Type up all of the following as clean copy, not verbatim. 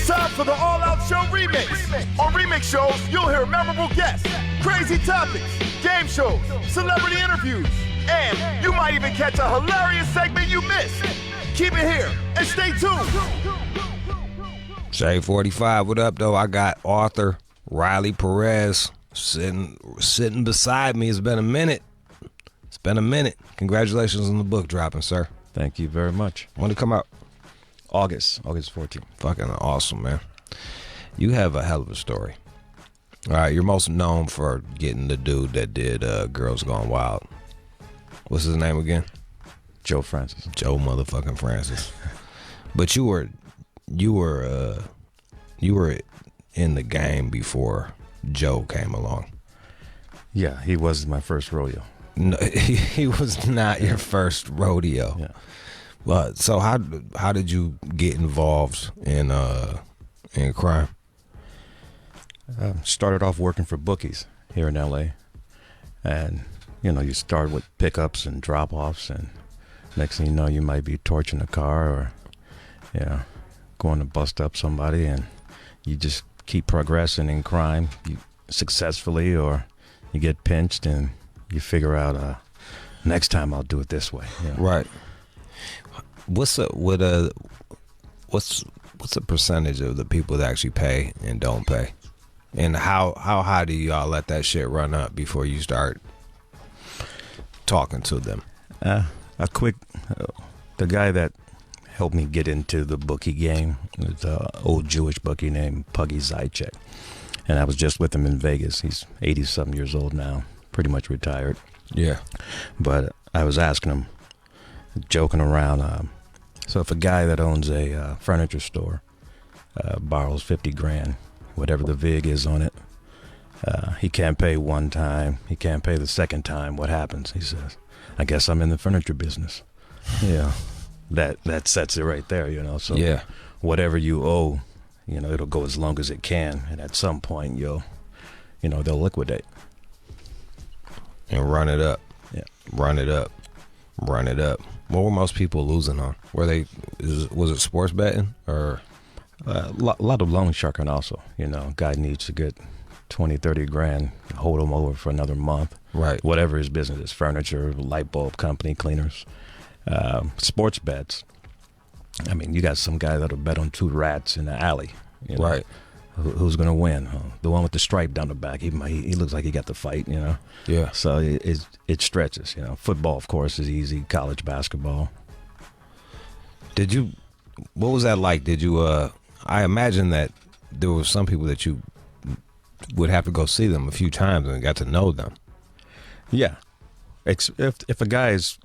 It's time for the All Out Show remix. On remix shows, you'll hear memorable guests, crazy topics, game shows, celebrity interviews, and you might even catch a hilarious segment you missed. Keep it here and stay tuned. Say 45, what up, though? I got author Riley Perez sitting beside me. It's been a minute. Congratulations on the book dropping, sir. Thank you very much. When did it come out? August 14th. Fucking awesome, man. You have a hell of a story. All right, you're most known for getting the dude that did Girls Gone Wild. What's his name again? Joe Francis. Joe motherfucking Francis. But you were in the game before Joe came along. Yeah, he was my first rodeo. No, he was not your first rodeo. Yeah. But so how did you get involved in crime? Started off working for bookies here in LA, and you start with pickups and drop-offs, and next thing you know, you might be torching a car or going to bust up somebody, and you just keep progressing in crime, successfully, or you get pinched and you figure out next time I'll do it this way. Right. What's the percentage of the people that actually pay and don't pay, and how high do y'all let that shit run up before you start talking to them? The guy that helped me get into the bookie game was an old Jewish bookie named Puggy Zychek, and I was just with him in Vegas. He's 80-something years old now, pretty much retired. Yeah. But I was asking him, joking around, so if a guy that owns a furniture store borrows $50,000, whatever the VIG is on it, he can't pay one time, he can't pay the second time, what happens? He says, I guess I'm in the furniture business. Yeah. That sets it right there, so yeah. Whatever you owe, it'll go as long as it can, and at some point they'll liquidate. And run it up. Yeah. Run it up. What were most people losing on? Was it sports betting or? A lot of loan sharking also. Guy needs to get 20, 30 grand, hold him over for another month. Right. Whatever his business is, furniture, light bulb company, cleaners, sports bets. I mean, you got some guy that'll bet on two rats in the alley. Right. Who's going to win? The one with the stripe down the back. He looks like he got the fight, Yeah. So it stretches, Football, of course, is easy. College basketball. What was that like? Did you, I imagine that there were some people that you would have to go see them a few times and got to know them. Yeah. If a guy's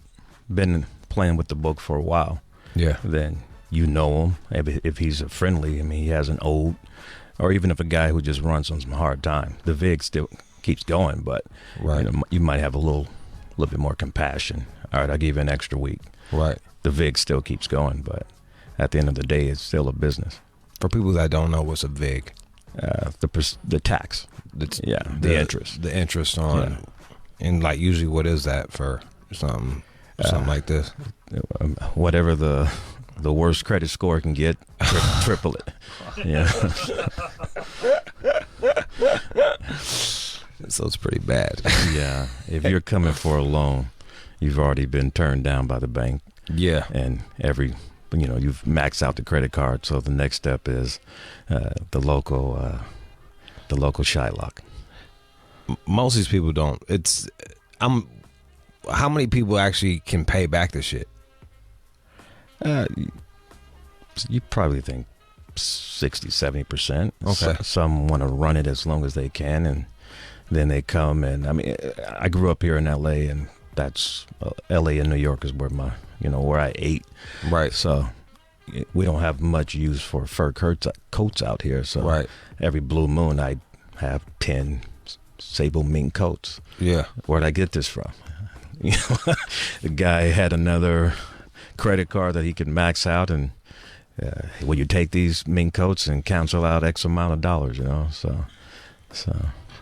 been playing with the book for a while, yeah, then you know him. If he's a friendly, he hasn't owed. Or even if a guy who just runs on some hard time, the VIG still keeps going, but right. You might have a little bit more compassion. All right, I'll give you an extra week. Right. The VIG still keeps going, but at the end of the day, it's still a business. For people that don't know what's a VIG, the tax, the interest, the interest on, and like usually, what is that for something like this? Whatever the worst credit score can get, triple it. Yeah. So it's pretty bad. Yeah. If you're coming for a loan, you've already been turned down by the bank. Yeah. And you've maxed out the credit card. So the next step is the local Shylock. Most of these people don't. How many people actually can pay back the shit? You probably think 60-70%. Okay. Some want to run it as long as they can, and then they come. And I grew up here in LA, and that's LA and New York is where where I ate. Right. So we don't have much use for fur coats out here. So right. Every blue moon I have 10 sable mink coats. Yeah. Where'd I get this from? The guy had another credit card that he could max out, and will you take these mink coats and cancel out X amount of dollars?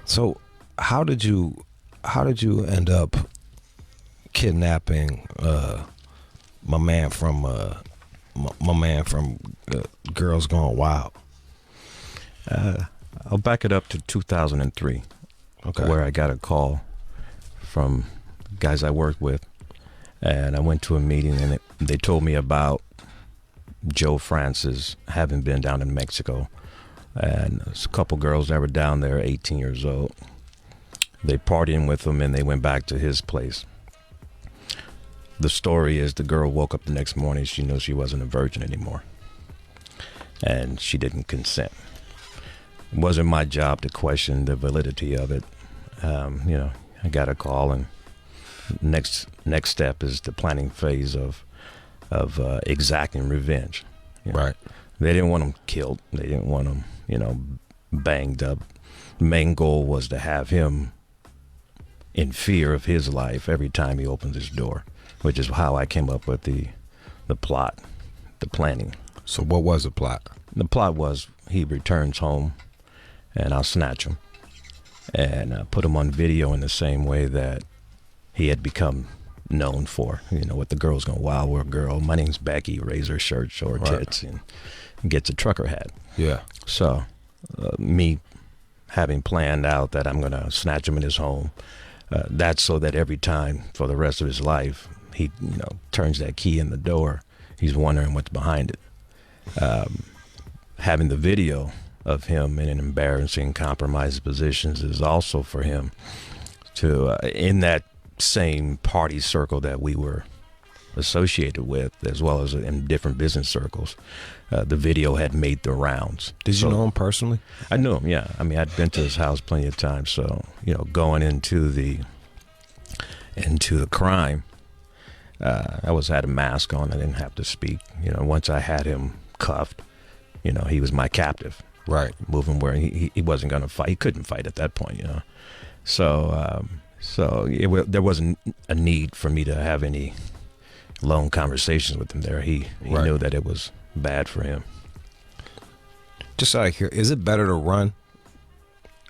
So how did you end up kidnapping my man from Girls Gone Wild? I'll back it up to 2003, where I got a call from guys I worked with, and I went to a meeting, and they told me about Joe Francis having been down in Mexico, and there's a couple girls that were down there, 18 years old. They partying with him, and they went back to his place. The story is the girl woke up the next morning. She knew she wasn't a virgin anymore, and she didn't consent. It wasn't my job to question the validity of it. I got a call, and next step is the planning phase of exacting revenge. Right. They didn't want him killed. They didn't want him, banged up. The main goal was to have him in fear of his life every time he opens his door, which is how I came up with the plot, the planning. So what was the plot? The plot was he returns home, and I'll snatch him and put him on video in the same way that he had become known for, with the girls going, "Wow, we're a girl. My name's Becky," razor shirt, short tits, and gets a trucker hat. Yeah. So me having planned out that I'm going to snatch him in his home, that's so that every time for the rest of his life, he turns that key in the door, he's wondering what's behind it. Having the video of him in an embarrassing, compromised positions is also for him to, in that same party circle that we were associated with, as well as in different business circles, the video had made the rounds. Did you know him personally? I knew him, yeah. I mean, I'd been to his house plenty of times, so going into the crime, I had a mask on. I didn't have to speak. Once I had him cuffed, he was my captive. Right. Moving where he wasn't going to fight. He couldn't fight at that point, So there wasn't a need for me to have any long conversations with him there. He Right. knew that it was bad for him. Just out of here, is it better to run?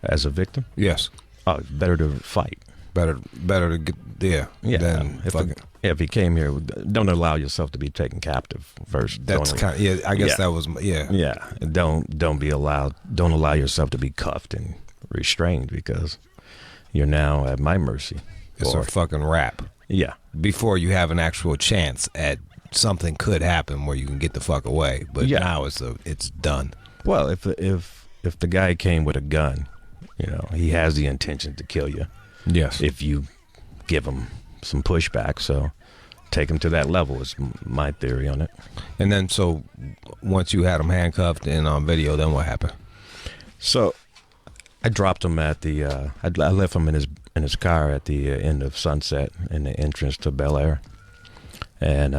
As a victim? Yes. Oh, better to fight. Better to get Yeah. than fucking. If he came here, don't allow yourself to be taken captive first. That's kind of, yeah. I guess that was Yeah. Don't allow yourself to be cuffed and restrained, because you're now at my mercy. It's a fucking rap. Yeah. Before you have an actual chance at something could happen where you can get the fuck away, but now it's done. Well, if the guy came with a gun, he has the intention to kill you. Yes. If you give him some pushback, so take him to that level is my theory on it. And then, so once you had him handcuffed and on video, then what happened? So I dropped him at the. I left him in his car at the end of Sunset in the entrance to Bel Air, and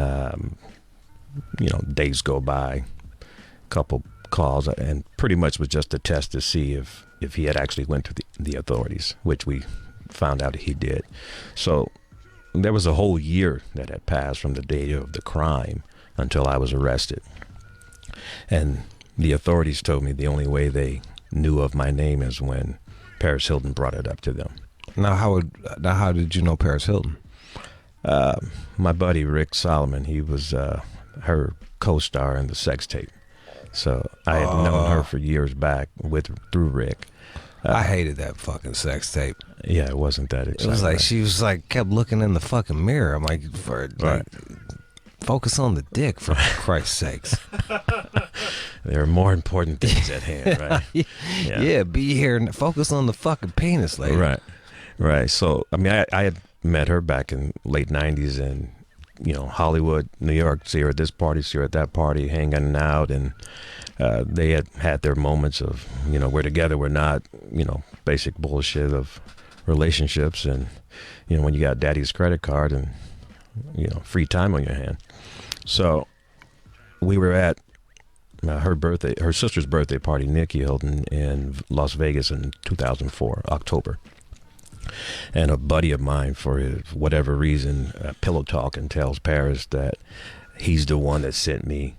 days go by, couple calls, and pretty much was just a test to see if he had actually went to the authorities, which we found out he did. So there was a whole year that had passed from the day of the crime until I was arrested, and the authorities told me the only way they knew of my name is when Perez Hilton brought it up to them. Now, how did you know Perez Hilton? My buddy Rick Solomon, he was her co-star in the sex tape. So I had known her for years back through Rick. I hated that fucking sex tape. Yeah, it wasn't that exciting. It was like she was like kept looking in the fucking mirror. I'm like, focus on the dick, for Christ's sakes. There are more important things at hand, right? Yeah, be here and focus on the fucking penis, lady. Right. So, I mean, I had met her back in late 90s in, Hollywood, New York, see her at this party, see her at that party, hanging out, and they had their moments of, we're together, we're not, basic bullshit of relationships, and, when you got daddy's credit card and, free time on your hand. So we were at her sister's birthday party, Nikki Hilton, in Las Vegas in 2004, October. And a buddy of mine, for whatever reason, pillow talk, and tells Perez that he's the one that sent me.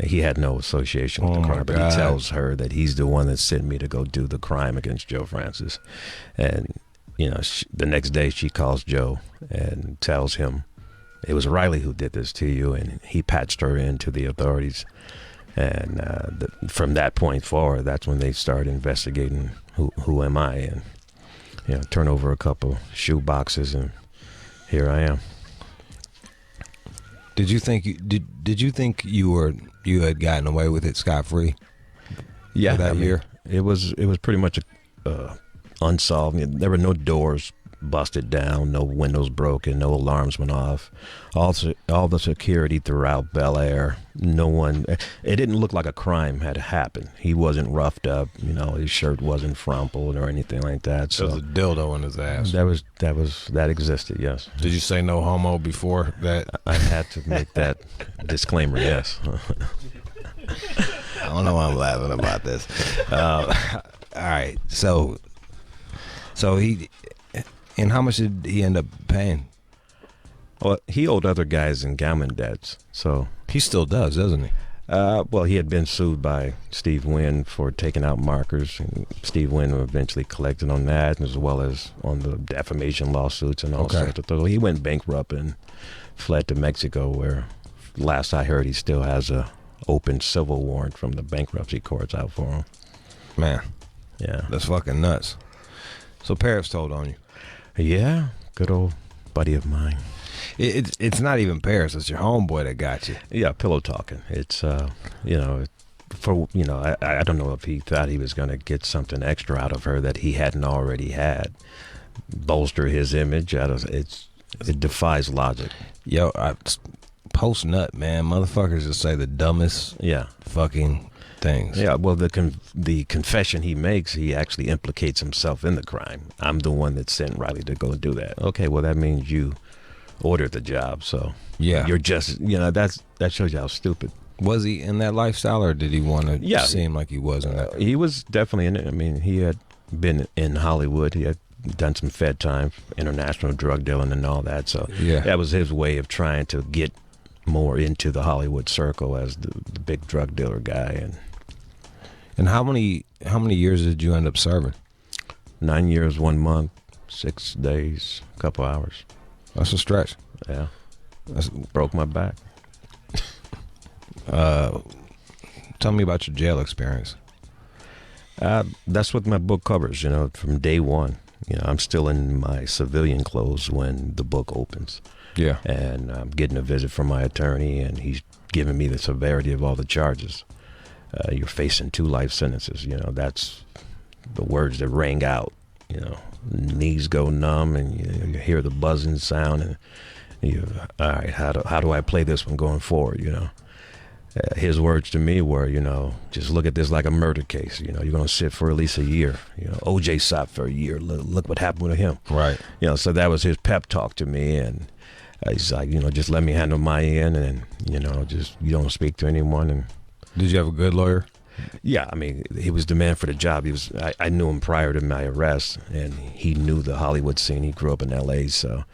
He had no association with the crime, but he tells her that he's the one that sent me to go do the crime against Joe Francis. And, the next day she calls Joe and tells him it was Riley who did this to you, and he patched her into the authorities And from that point forward, that's when they started investigating who am I, and turn over a couple shoe boxes, and here I am. Did you think you had gotten away with it scot-free? Yeah, that year it was pretty much unsolved. There were no doors busted down, no windows broken, no alarms went off. All the security throughout Bel Air, no one. It didn't look like a crime had happened. He wasn't roughed up. His shirt wasn't frumpled or anything like that. So there was a dildo in his ass. That existed. Yes. Did you say no homo before that? I had to make that disclaimer. Yes. I don't know why I'm laughing about this. All right, so he. And how much did he end up paying? Well, he owed other guys endowment debts, so he still does, doesn't he? Well, he had been sued by Steve Wynn for taking out markers, and Steve Wynn eventually collected on that, as well as on the defamation lawsuits and all sorts of things. He went bankrupt and fled to Mexico, where, last I heard, he still has a open civil warrant from the bankruptcy courts out for him. Man, yeah, that's fucking nuts. So Perez told on you. Yeah, good old buddy of mine. It's not even Perez. It's your homeboy that got you. Yeah, pillow talking. It's I don't know if he thought he was going to get something extra out of her that he hadn't already had. Bolster his image. It defies logic. Yo, post nut, man. Motherfuckers just say the dumbest fucking things. Yeah, well, the confession he makes, he actually implicates himself in the crime. I'm the one that sent Riley to go do that. Okay, well, that means you ordered the job, so you're just, that shows you how stupid. Was he in that lifestyle, or did he want to seem like he was in that? He was definitely in it. I mean, he had been in Hollywood. He had done some Fed time, international drug dealing and all that, so that was his way of trying to get more into the Hollywood circle as the big drug dealer guy. And how many years did you end up serving? 9 years, 1 month, 6 days, a couple hours. That's a stretch. Yeah. Broke my back. Tell me about your jail experience. That's what my book covers, from day one. I'm still in my civilian clothes when the book opens. Yeah. And I'm getting a visit from my attorney, and he's giving me the severity of all the charges. You're facing 2 life sentences. That's the words that rang out. Knees go numb, and you hear the buzzing sound, and all right, how do I play this one going forward? His words to me were, just look at this like a murder case. You're going to sit for at least a year. OJ sat for a year. Look what happened to him. Right. So that was his pep talk to me, and he's like, just let me handle my end, and just you don't speak to anyone. And did you have a good lawyer? Yeah, I mean, he was the man for the job. I knew him prior to my arrest, and he knew the Hollywood scene. He grew up in L.A., so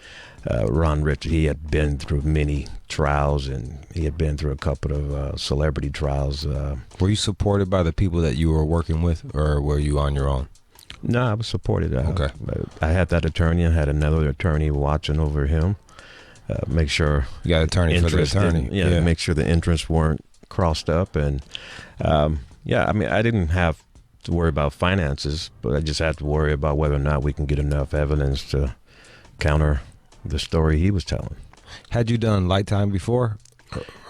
Ron Richard, he had been through many trials, and he had been through a couple of celebrity trials. Were you supported by the people that you were working with, or were you on your own? No, I was supported. Okay. I had that attorney. I had another attorney watching over him. Make sure you got an attorney for the attorney. Make sure the interests weren't crossed up, and I mean, I didn't have to worry about finances, but I just had to worry about whether or not we can get enough evidence to counter the story he was telling. Had you done Lifetime before,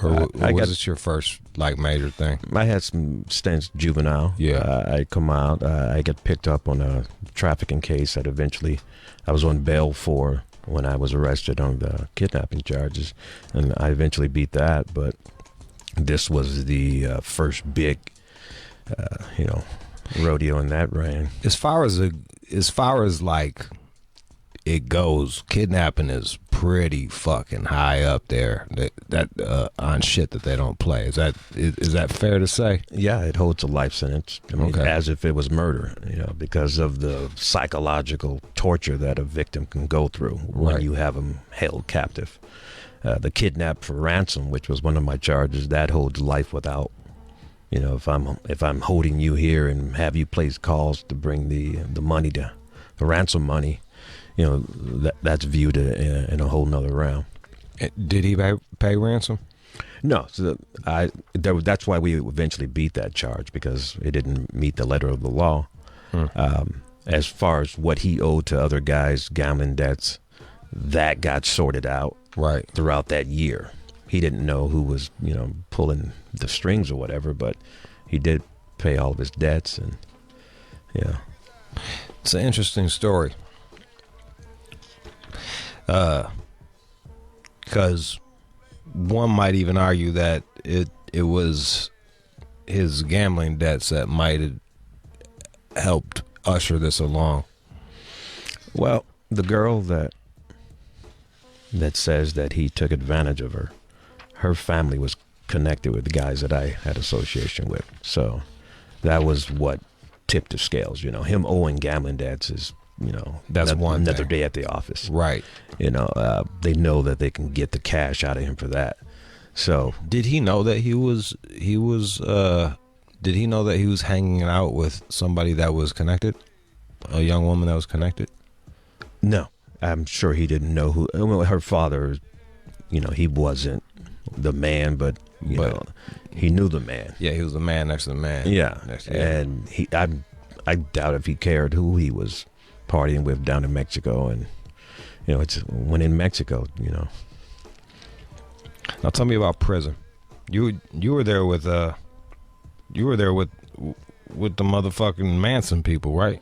or was this your first major thing? I had some stints juvenile. Yeah, I come out. I get picked up on a trafficking case that eventually I was on bail for when I was arrested on the kidnapping charges, and I eventually beat that. But this was the first big, rodeo in that ring. As far as it goes, kidnapping is pretty fucking high up there. That on shit that they don't play. Is that fair to say? Yeah, it holds a life sentence. I mean, as if it was murder. Because of the psychological torture that a victim can go through when you have them held captive. The kidnap for ransom, which was one of my charges, that holds life without. If I'm holding you here and have you place calls to bring the money to the ransom money, that's viewed in a whole nother realm. Did he pay ransom? No, so that's why we eventually beat that charge, because it didn't meet the letter of the law. As far as what he owed to other guys, gambling debts, that got sorted out Right. throughout that year. He didn't know who was, pulling the strings or whatever, but he did pay all of his debts, and yeah. It's an interesting story. Because one might even argue that it was his gambling debts that might have helped usher this along. Well, the girl that says that he took advantage of her family was connected with the guys that I had association with. So that was what tipped the scales. Him owing gambling debts is, That's another thing. day at the office. Right. They know that they can get the cash out of him for that. So Did he know that he was did he know that he was hanging out with somebody that was connected? A young woman that was connected? no, I'm sure he didn't know who. Her father, he wasn't the man, but he knew the man. Yeah, he was the man next to the man. Yeah, Next to the and I doubt if he cared who he was partying with down in Mexico, and it's when in Mexico, Now tell me about prison. You were there with the motherfucking Manson people, right?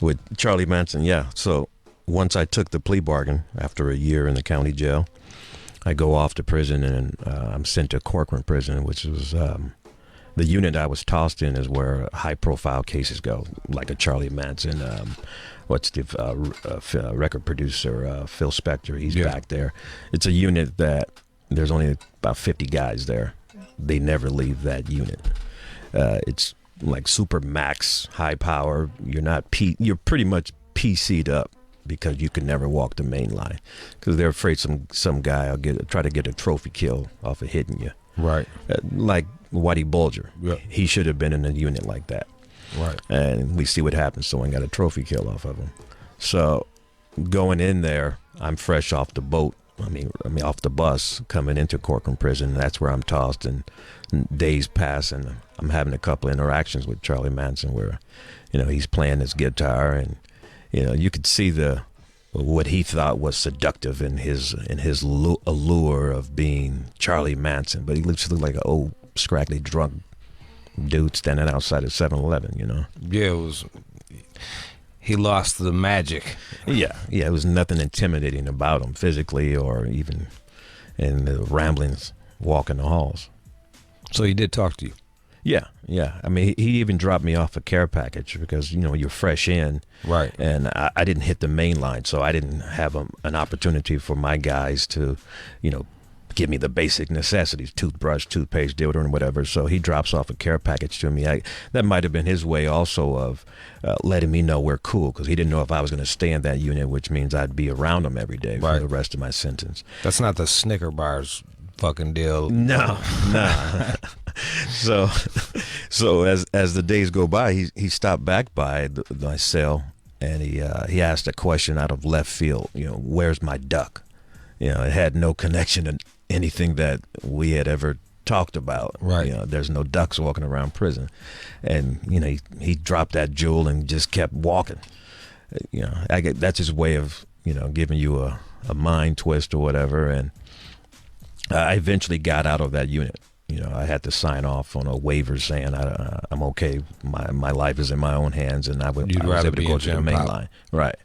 with Charlie Manson. Yeah. So once I took the plea bargain after a year in the county jail, I go off to prison, and I'm sent to Corcoran Prison, which was the unit I was tossed in is where high-profile cases go, like a Charlie Manson. What's the record producer, Phil Spector? He's back there. It's a unit that there's only about 50 guys there. They never leave that unit. It's like super max high power. You're pretty much PC'd up because you can never walk the main line, because they're afraid some guy will try to get a trophy kill off of hitting you. Right. Like Whitey Bulger. Yeah. He should have been in a unit like that. Right. And we see what happens. Someone got a trophy kill off of him. So going in there, I'm fresh off the boat. I mean off the bus coming into Corcoran Prison. That's where I'm tossed, and days pass, and I'm having a couple interactions with Charlie Manson where, he's playing his guitar, and you could see what he thought was seductive in his allure of being Charlie Manson, but he looked like an old scraggly drunk dude standing outside of 7-Eleven. Yeah, it was. He lost the magic. Yeah, it was nothing intimidating about him physically or even in the ramblings walking the halls. So he did talk to you. Yeah. I mean, he even dropped me off a care package because, you're fresh in. Right. And I didn't hit the main line, so I didn't have an opportunity for my guys to, give me the basic necessities, toothbrush, toothpaste, deodorant, whatever. So he drops off a care package to me. That might have been his way also of letting me know we're cool, because he didn't know if I was going to stay in that unit, which means I'd be around him every day for the rest of my sentence. That's not the Snicker bars fucking deal. No. So as the days go by, he stopped back by my cell, and he asked a question out of left field. Where's my duck? It had no connection to anything that we had ever talked about. Right. There's no ducks walking around prison, and he dropped that jewel and just kept walking. That's his way of giving you a mind twist or whatever, and I eventually got out of that unit. I had to sign off on a waiver saying I'm okay. My life is in my own hands, and I was able to go to the main line. Right.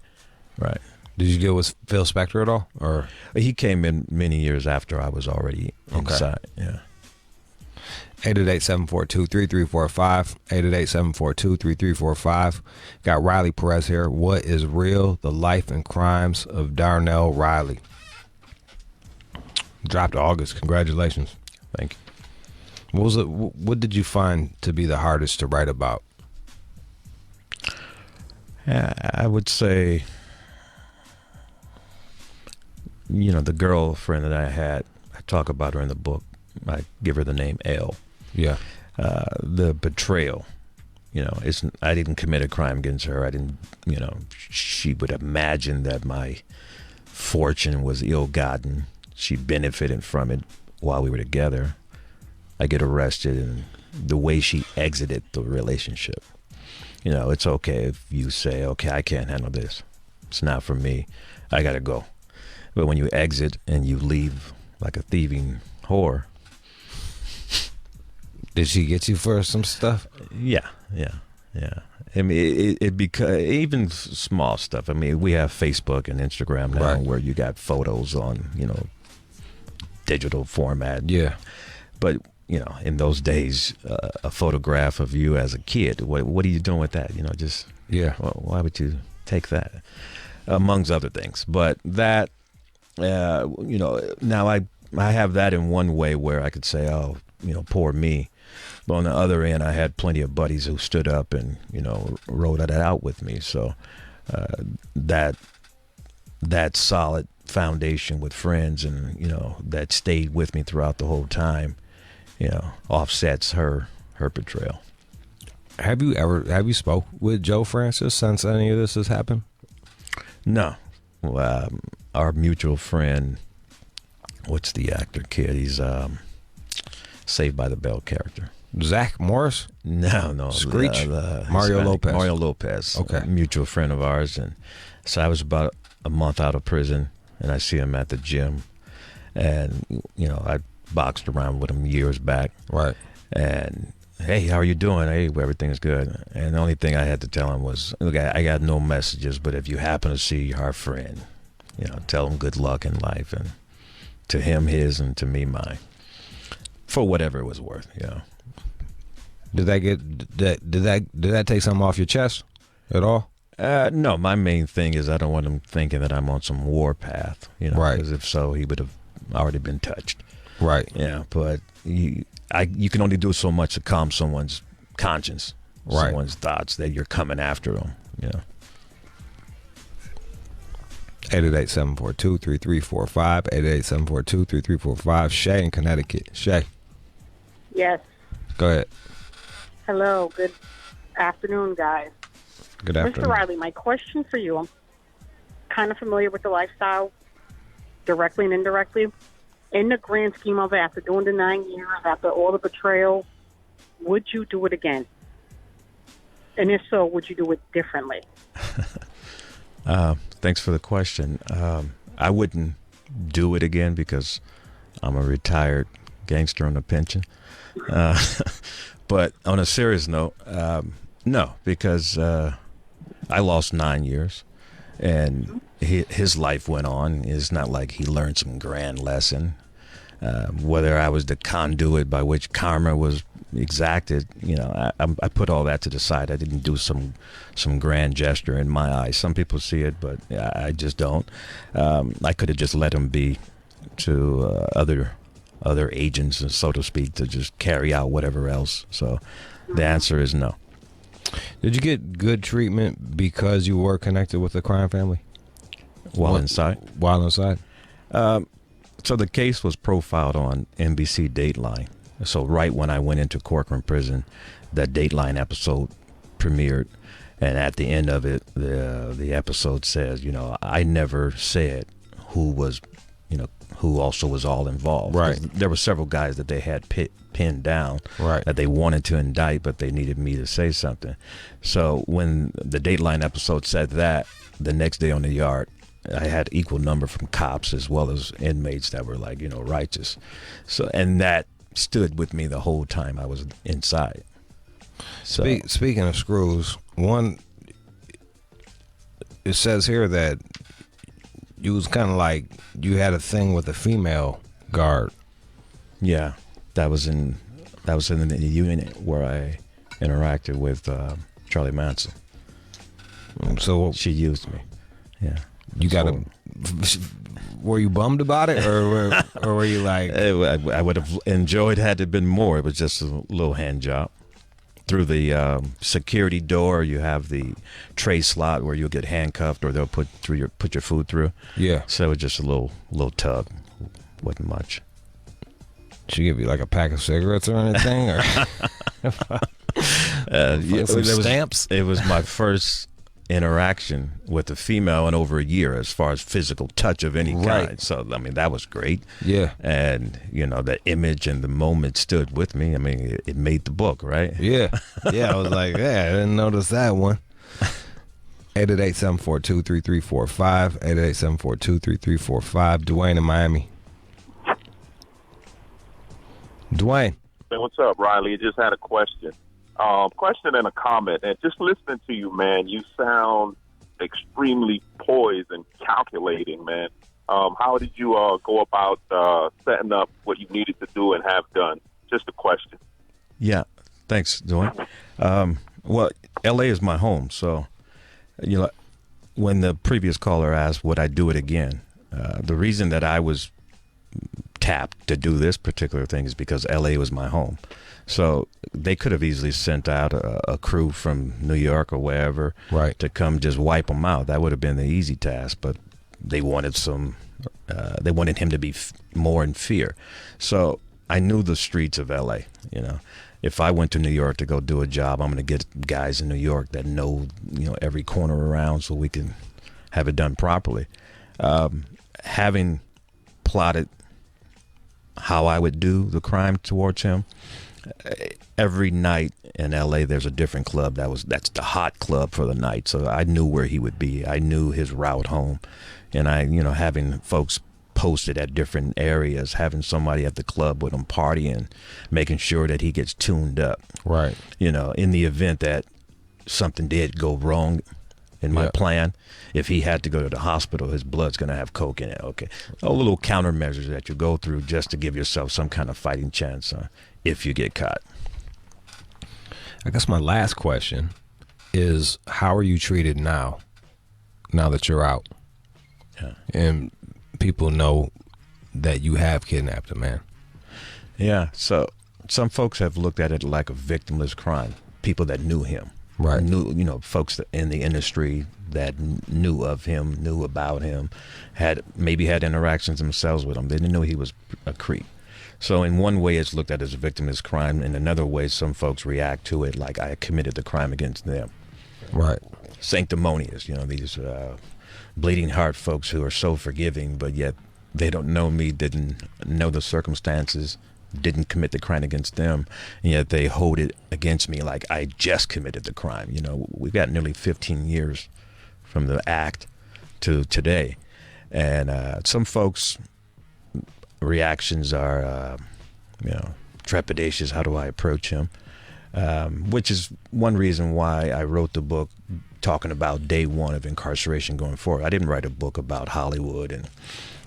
Did you deal with Phil Spector at all, or he came in many years after I was already inside? Yeah. 888-742-3345. 888-742-3345. Got Riley Perez here. What is real? The life and crimes of Darnell Riley. Dropped August. Congratulations. Thank you. What did you find to be the hardest to write about? I would say, the girlfriend that I had, I talk about her in the book. I give her the name Elle. Yeah. The betrayal. I didn't commit a crime against her. I didn't, she would imagine that my fortune was ill-gotten. She benefited from it while we were together. I get arrested, and the way she exited the relationship. You know, it's okay if you say, okay, I can't handle this. It's not for me. I got to go. But when you exit and you leave like a thieving whore. Did she get you for some stuff? Yeah. I mean, it because even small stuff. I mean, we have Facebook and Instagram now, where you got photos on, you know, digital format. Yeah. But, you know, in those days, a photograph of you as a kid, what are you doing with that? You know, just, why would you take that? Amongst other things. But that, you know, now I have that in one way where I could say, oh, you know, poor me. But on the other end, I had plenty of buddies who stood up and, you know, wrote that out with me. So that solid foundation with friends and, you know, that stayed with me throughout the whole time, you know, offsets her betrayal. Have you spoke with Joe Francis since any of this has happened? No. Our mutual friend, what's the actor kid? He's Saved by the Bell character. Zach Morris? No. Screech? Mario Hispanic. Lopez. Mario Lopez. Okay. A mutual friend of ours. And so I was about a month out of prison, and I see him at the gym. And, you know, I boxed around with him years back. Right. And, hey, how are you doing? Hey, everything's good. And the only thing I had to tell him was, look, I got no messages, but if you happen to see our friend, you know, tell him good luck in life. And to him, his, and to me, mine. For whatever it was worth, you know. Did that take something off your chest at all? No, my main thing is I don't want him thinking that I'm on some war path, you know. Right. Because if so, he would have already been touched. Right. Yeah, but you can only do so much to calm someone's conscience, someone's thoughts that you're coming after them, you know. 888-742-3345, 888-742-3345. Shay in Connecticut. Shay. Yes. Go ahead. Hello. Good afternoon, guys. Good afternoon. Mr. Riley, my question for you, I'm kind of familiar with the lifestyle, directly and indirectly. In the grand scheme of it, after doing the 9 years, after all the betrayal, would you do it again? And if so, would you do it differently? Thanks for the question. I wouldn't do it again because I'm a retired gangster on a pension. But on a serious note, no, because I lost 9 years, and his life went on. It's not like he learned some grand lesson. Whether I was the conduit by which karma was exacted, you know, I put all that to the side. I didn't do some grand gesture in my eyes. Some people see it, but I just don't. I could have just let him be to other agents, so to speak, to just carry out whatever else. So the answer is no. Did you get good treatment because you were connected with the crime family? While inside? While inside? So the case was profiled on NBC Dateline. So right when I went into Corcoran Prison, that Dateline episode premiered. And at the end of it, the episode says, you know, I never said who was, you know, who also was all involved. Right. There were several guys that they had pinned down that they wanted to indict, but they needed me to say something. So when the Dateline episode said that, the next day on the yard, I had equal number from cops as well as inmates that were like, you know, righteous. So, and that stood with me the whole time I was inside. So speaking of screws, one, it says here that you was kind of like you had a thing with a female guard. Yeah, that was in the unit where I interacted with Charlie Manson. So she used me. Yeah. You got to. Were you bummed about it, or were you like? I would have enjoyed had it been more. It was just a little hand job. Through the security door, you have the tray slot where you'll get handcuffed, or they'll put your food through. Yeah. So it was just a little tug. Wasn't much. She give you like a pack of cigarettes or anything, or some stamps? It was my first interaction with a female in over a year as far as physical touch of any kind. So, I mean, that was great. Yeah. And, you know, the image and the moment stood with me. I mean, it made the book, right? Yeah. Yeah, I was like, yeah, I didn't notice that one. 888-742-3345. 888-742-3345. Dwayne in Miami. Dwayne. Hey, what's up, Riley? Just had a question. Question and a comment. And just listening to you, man, you sound extremely poised and calculating, man. How did you go about setting up what you needed to do and have done? Just a question. Yeah. Thanks, Dwayne. Well, L.A. is my home, so, you know, when the previous caller asked, would I do it again? The reason that I was tapped to do this particular thing is because L.A. was my home. So they could have easily sent out a crew from New York or wherever to come just wipe them out. That would have been the easy task, but they wanted they wanted him to be more in fear. So I knew the streets of L.A., you know. If I went to New York to go do a job, I'm going to get guys in New York that know, you know, every corner around so we can have it done properly. Having plotted how I would do the crime towards him, every night in LA there's a different club that's the hot club for the night. So I knew where he would be. I knew his route home. And having folks posted at different areas, having somebody at the club with him partying, making sure that he gets tuned up. Right. You know, in the event that something did go wrong in my plan, if he had to go to the hospital, his blood's going to have coke in it. Okay. All little countermeasures that you go through just to give yourself some kind of fighting chance if you get caught. I guess my last question is, how are you treated now that you're out? Yeah. And people know that you have kidnapped a man. Yeah. So some folks have looked at it like a victimless crime. People that knew him. Right. Knew, folks in the industry that knew of him, knew about him, had interactions themselves with him. They didn't know he was a creep. So in one way, it's looked at as a victimless crime. In another way, some folks react to it like I committed the crime against them. Right. Sanctimonious, these bleeding heart folks who are so forgiving, but yet they don't know me, didn't know the circumstances, didn't commit the crime against them, and yet they hold it against me like I just committed the crime. We've got nearly 15 years from the act to today. And some folks' reactions are, trepidatious. How do I approach him? Which is one reason why I wrote the book talking about day one of incarceration going forward. I didn't write a book about Hollywood and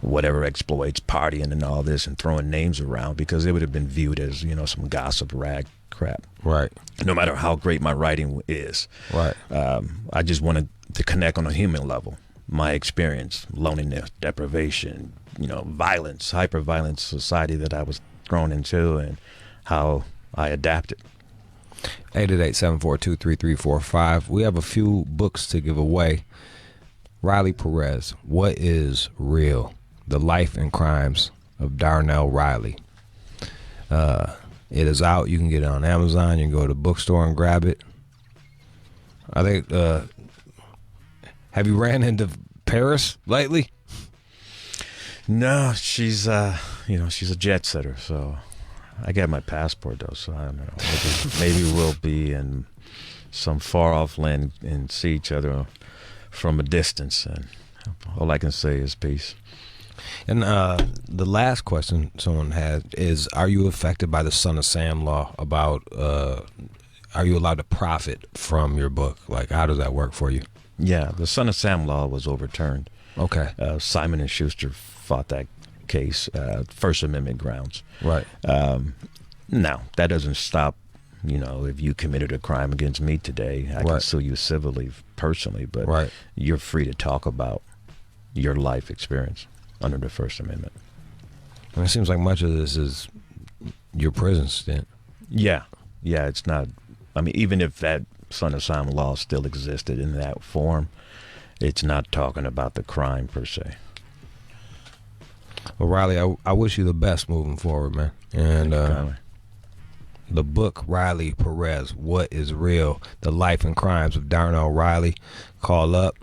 whatever exploits, partying and all this and throwing names around, because it would have been viewed as, some gossip rag crap. Right. No matter how great my writing is. Right. I just wanted to connect on a human level. My experience, loneliness, deprivation, violence, hyper-violent society that I was thrown into, and how I adapted. 888-742-3345. We have a few books to give away. Riley Perez, What is Real? The Life and Crimes of Darnell Riley. It is out. You can get it on Amazon. You can go to the bookstore and grab it. I think, have you ran into Perez lately? No, she's she's a jet setter, so I got my passport though, so I don't know. Maybe we'll be in some far off land and see each other from a distance, and all I can say is peace. And the last question someone had is, are you affected by the Son of Sam law about, are you allowed to profit from your book? Like, how does that work for you? Yeah, the Son of Sam law was overturned. Okay. Simon and Schuster fought that case, First Amendment grounds. Right. Now, that doesn't stop, if you committed a crime against me today, I can sue you civilly, personally, but you're free to talk about your life experience under the First Amendment. And it seems like much of this is your prison stint. Yeah. Yeah, it's not, even if that Son of Sam law still existed in that form, it's not talking about the crime per se. Well, Riley, I wish you the best moving forward, man. And The book, Riley Perez, What is Real? The Life and Crimes of Darnell Riley. Call up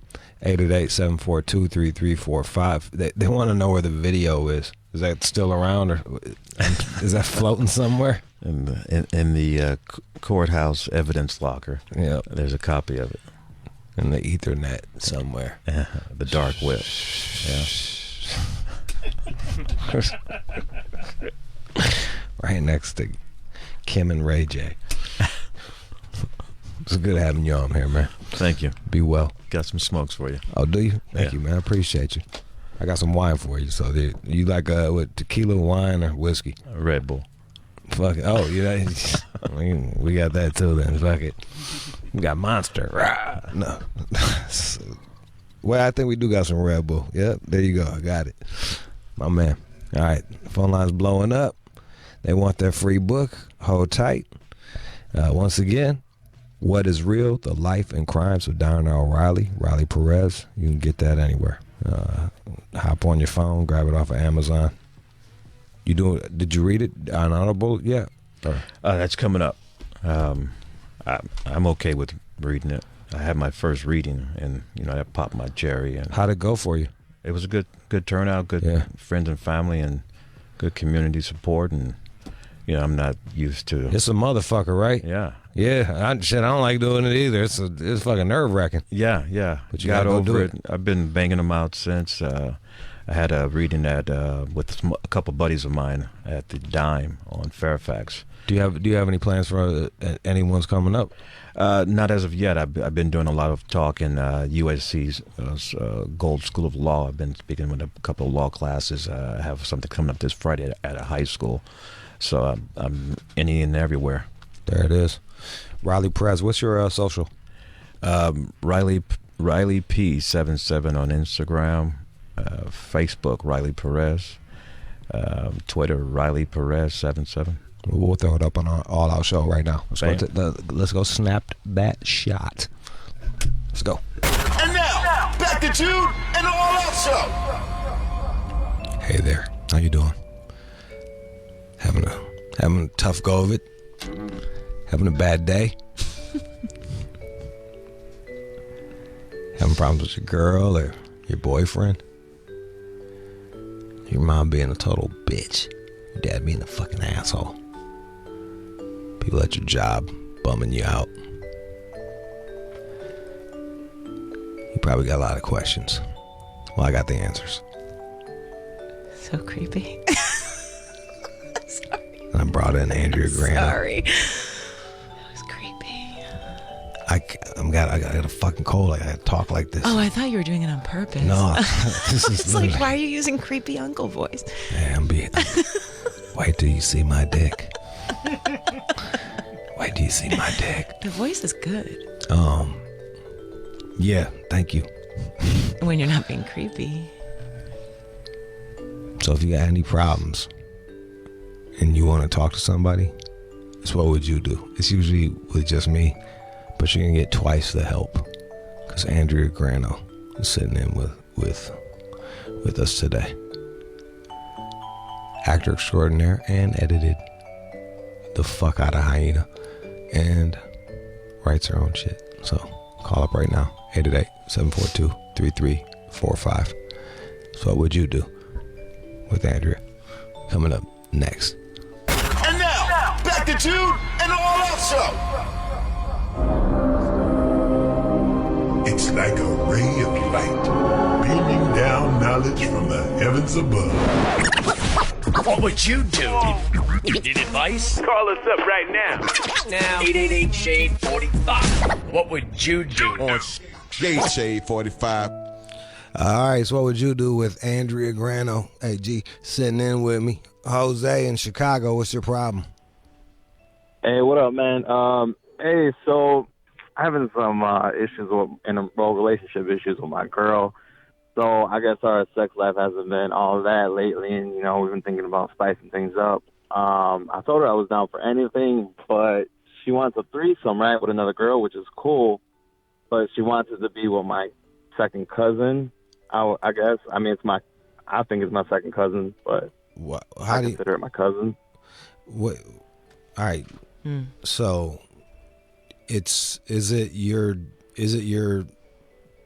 888-742-3345. They want to know where the video is. Is that still around, or is that floating somewhere? In the courthouse evidence locker. Yeah. There's a copy of it. In the Ethernet somewhere. The dark web. Yeah. Right next to Kim and Ray J. It's good having you on here, man. Thank you. Be well. Got some smokes for you. Oh, do you? Thank you, man. I appreciate you. I got some wine for you. So, you like what, tequila, wine, or whiskey? Red Bull. Fuck it. Oh, yeah. We got that too. Then fuck it. We got Monster. Rah. No. Well, I think we do got some Red Bull. Yep. There you go. I got it. My man. All right. Phone line's blowing up. They want their free book. Hold tight. Once again, What is Real? The Life and Crimes of Darnell Riley Perez. You can get that anywhere. Hop on your phone, grab it off of Amazon. Did you read it on Audible yet? That's coming up. I'm okay with reading it. I had my first reading, and that popped my cherry. And how'd it go for you? It was a good turnout, good friends and family, and good community support. And I'm not used to. It's a motherfucker, right? Yeah. Yeah, I don't like doing it either. It's fucking nerve wracking. Yeah. But you got gotta over do it. I've been banging them out since. I had a reading with a couple buddies of mine at the Dime on Fairfax. Do you have any plans for anyone's coming up? Not as of yet. I've been doing a lot of talk in USC's Gold School of Law. I've been speaking with a couple of law classes. I have something coming up this Friday at a high school. So I'm any and everywhere. There it is. Riley Perez, what's your social? Riley P77 on Instagram, Facebook Riley Perez, Twitter Riley Perez 77. We'll throw it up on our All Out show right now. Let's go snap that shot. Let's go. And now, back to Jude and the All Out show. Hey there, how you doing? Having a tough go of it? Having a bad day? Having problems with your girl or your boyfriend? Your mom being a total bitch? Your dad being a fucking asshole? People at your job bumming you out? You probably got a lot of questions. Well, I got the answers. So creepy. And I brought in Andrea Grano. Sorry. That was creepy. I got a fucking cold. I gotta talk like this. Oh, I thought you were doing it on purpose. No, this is it's like, why are you using creepy uncle voice? Yeah, wait till you see my dick. Wait till you see my dick. The voice is good. Yeah, thank you. When you're not being creepy. So if you got any problems and you want to talk to somebody, it's what would you do? It's usually with just me, but you're gonna get twice the help because Andrea Grano is sitting in with us today. Actor extraordinaire and edited the fuck out of Hyena and writes her own shit. So call up right now, 888-742-3345. So what would you do with Andrea? Coming up next. And now, back to Jude and the All Out show. It's like a ray of light beaming down knowledge from the heavens above. What would you do? You need advice? Call us up right now. Now, 888-SHADE-45. What would you do? On Shade 45. All right, so what would you do with Andrea Grano? Hey, G, sitting in with me. Jose in Chicago, what's your problem? Hey, what up, man? Hey, so I'm having some issues relationship issues with my girl. So I guess our sex life hasn't been all that lately, and we've been thinking about spicing things up. I told her I was down for anything, but she wants a threesome, right, with another girl, which is cool. But she wants it to be with my second cousin. I guess. I mean, I think it's my second cousin, but What? I consider it my cousin. What? All right. So is it your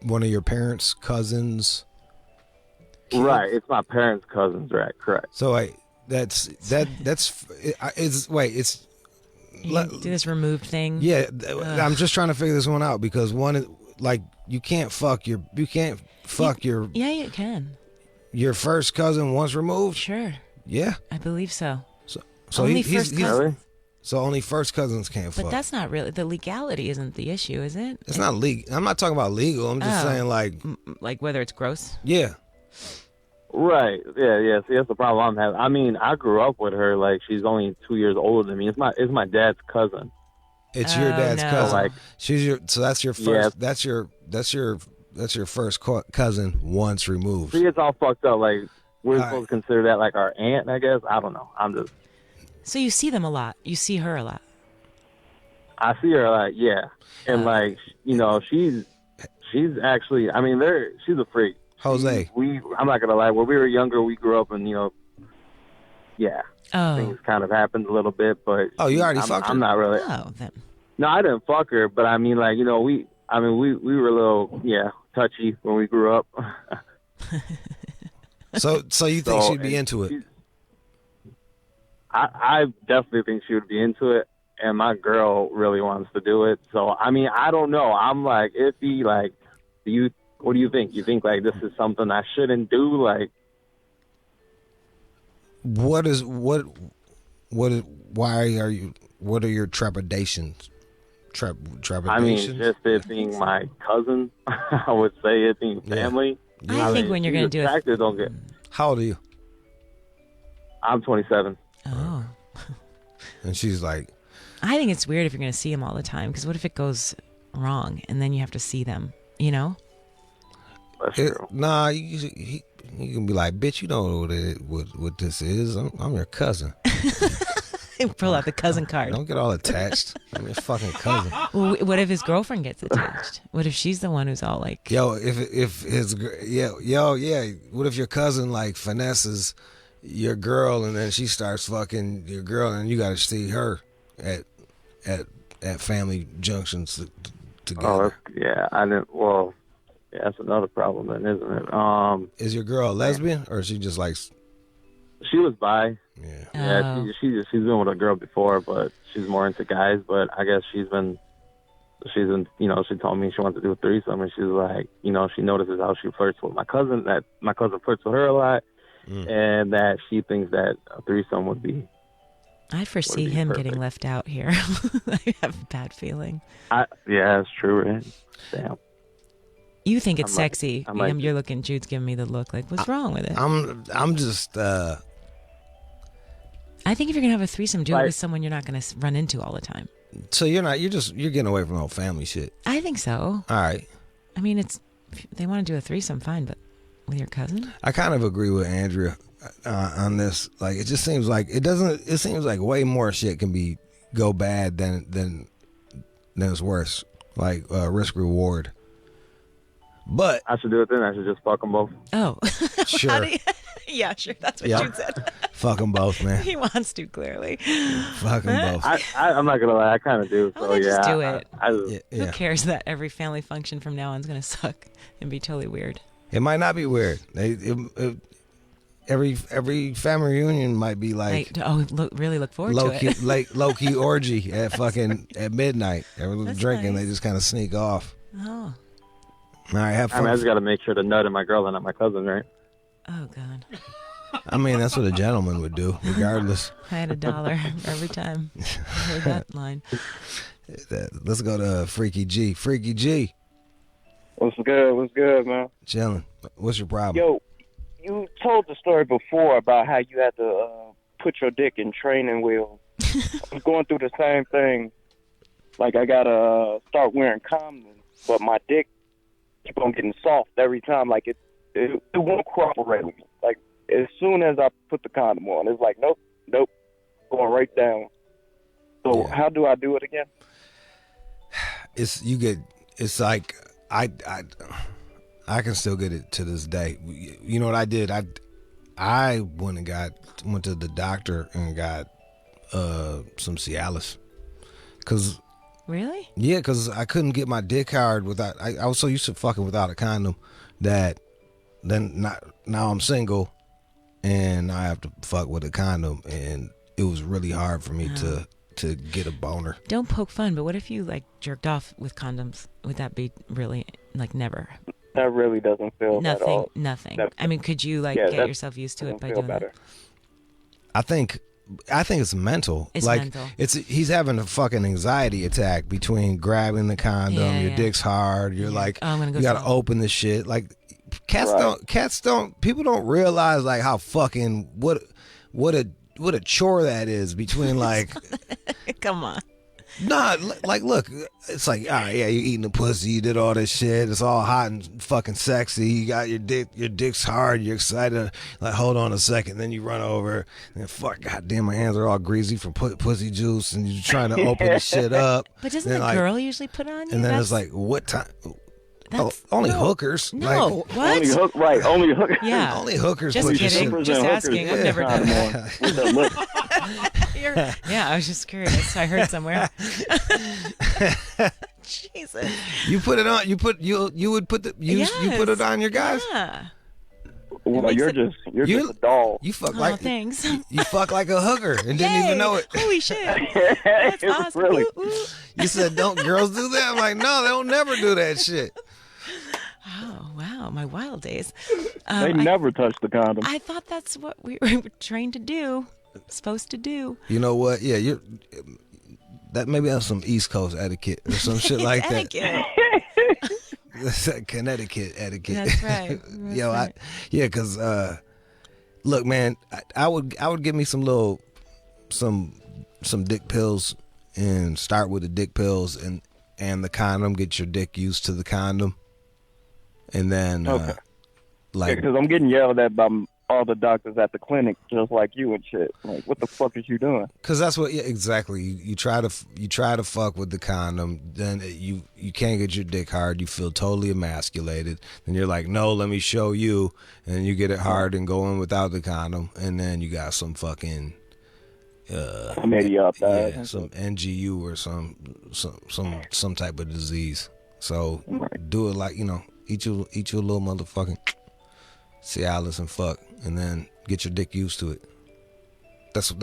one of your parents' cousins? Kid? Right, it's my parents' cousins, right? Correct. So it's You do this removed thing. Yeah, I'm just trying to figure this one out because you can't fuck your Yeah, you can. your first cousin once removed. Sure. Yeah, I believe so. So only first cousins. Really? So only first cousins can't fuck. But that's not really the legality. Isn't the issue? Is it? It's not legal. I'm not talking about legal. I'm just saying like whether it's gross. Yeah. Right. Yeah. See, that's the problem I'm having. I mean, I grew up with her. Like, she's only 2 years older than me. It's my dad's cousin. It's your dad's cousin. Like, so that's your first. Yeah. That's your first cousin once removed. See, it's all fucked up. Like, we're supposed to consider that like our aunt, I guess. I don't know. I'm just. So you see them a lot. You see her a lot. I see her like, yeah, and like, she's actually. I mean, she's a freak. Jose. I'm not gonna lie. When we were younger, we grew up and yeah. Oh. Things kind of happened a little bit, but you already fucked her? I'm not really. Oh, then. No, I didn't fuck her, but I mean, like, we were a little, touchy when we grew up. So you think she'd be into it? I definitely think she would be into it, and my girl really wants to do it. So I mean, I don't know. I'm like iffy. Like, what do you think? You think like this is something I shouldn't do? Like, what are your trepidations? Trepidations? I mean, just it being my cousin, I would say it being family. I think when you're going to do it. Don't get. How old are you? I'm 27. Oh. And she's like. I think it's weird if you're going to see them all the time, because what if it goes wrong and then you have to see them, That's true. Nah, you can be like, bitch, you don't know what this is. I'm your cousin. Pull out the cousin card. Don't get all attached. I'm your fucking cousin. Well, what if his girlfriend gets attached? What if she's the one who's all like... What if your cousin like finesses your girl and then she starts fucking your girl and you got to see her at family junctions together? I didn't. Well, yeah, that's another problem then, isn't it? Is your girl a lesbian or is she just like? She was bi. Yeah. Yeah, she's been with a girl before, but she's more into guys. But I guess she's been, she told me she wants to do a threesome, and she's like, she notices how she flirts with my cousin, that my cousin flirts with her a lot, and that she thinks that a threesome would be. I foresee him getting left out here. I have a bad feeling. Yeah, that's true, right? Damn. You think it's sexy. You're looking, Jude's giving me the look like, what's wrong with it? I'm just... I think if you're going to have a threesome, do it with someone you're not going to run into all the time. So you're getting away from all family shit. I think so. All right. I mean, if they want to do a threesome, fine, but with your cousin? I kind of agree with Andrea on this. Like, it just seems like it seems like way more shit can go bad than it's worse. Like, risk reward. But I should do it then. I should just fuck them both. Oh. Sure. Yeah, sure. That's what Jude said. Fuck them both, man. He wants to, clearly. Fuck them both. I'm not going to lie. I kind of do. So, just do it. Who cares that every family function from now on is going to suck and be totally weird? It might not be weird. Every family reunion might be like really look forward to it. Like low key orgy at midnight. Everyone's drinking. Nice. They just kind of sneak off. Oh. All right, have fun. I just got to make sure to nut in my girl and not my cousin, right? Oh, God. I mean, that's what a gentleman would do, regardless. I had $1 every time I heard that line. Let's go to Freaky G. Freaky G. What's good, man? Chilling. What's your problem? Yo, you told the story before about how you had to put your dick in training wheels. I'm going through the same thing. Like, I got to start wearing condoms, but my dick keep on getting soft every time. Like, it won't cooperate with me. Like, as soon as I put the condom on, it's like, nope, going right down. So how do I do it again? It's like I can still get it to this day. You know what I did? I went to the doctor and got some Cialis, Cause Really? yeah, cause I couldn't get my dick hard without. I was so used to fucking without a condom that now I'm single, and I have to fuck with a condom, and it was really hard for me to get a boner. Don't poke fun, but what if you like jerked off with condoms? Would that be really like never? That really doesn't feel at all. Nothing. I mean, could you like get yourself used to it by doing better. I think it's mental. It's like mental. He's having a fucking anxiety attack between grabbing the condom, your dick's hard, you're like, I'm gonna go you gotta open the shit. Like cats don't people don't realize like how fucking what a chore that is between like Come on. Nah, like, look, it's like, all right, yeah, you eating the pussy, you did all this shit, it's all hot and fucking sexy, you got your dick's hard, you're excited, like, hold on a second, then you run over, and fuck, goddamn, my hands are all greasy from pussy juice, and you're trying to open the shit up. But doesn't the girl usually put on you? And then it's like, what time? Only hookers. No, like, what? Only hookers. Yeah. Only hookers. Just put kidding. Shit. Just asking. I've never done that. Yeah, I was just curious. I heard somewhere. Jesus. You put it on. You would put you put it on your guys. Yeah. Well, you're just a doll. You fuck thanks. You fuck like a hooker and didn't even know it. Holy shit. That's awesome. Really. You said, don't girls do that? I'm like, no, they don't never do that shit. Oh, wow. My wild days. They never touch the condom. I thought that's what we were trained to do. Supposed to do. You know what? Yeah, that maybe that's some East Coast etiquette or some shit like that. That's that Connecticut etiquette. That's right. Because look, man, I would give me some dick pills and start with the dick pills and the condom. Get your dick used to the condom, and then because I'm getting yelled at by all the doctors at the clinic, just like you and shit. Like, what the fuck is you doing? Because that's what, exactly. You try to fuck with the condom, then you can't get your dick hard. You feel totally emasculated. Then you're like, no, let me show you, and you get it hard and go in without the condom, and then you got some fucking some NGU or some type of disease. So do it like, eat your little motherfucking Cialis and fuck, and then get your dick used to it. That's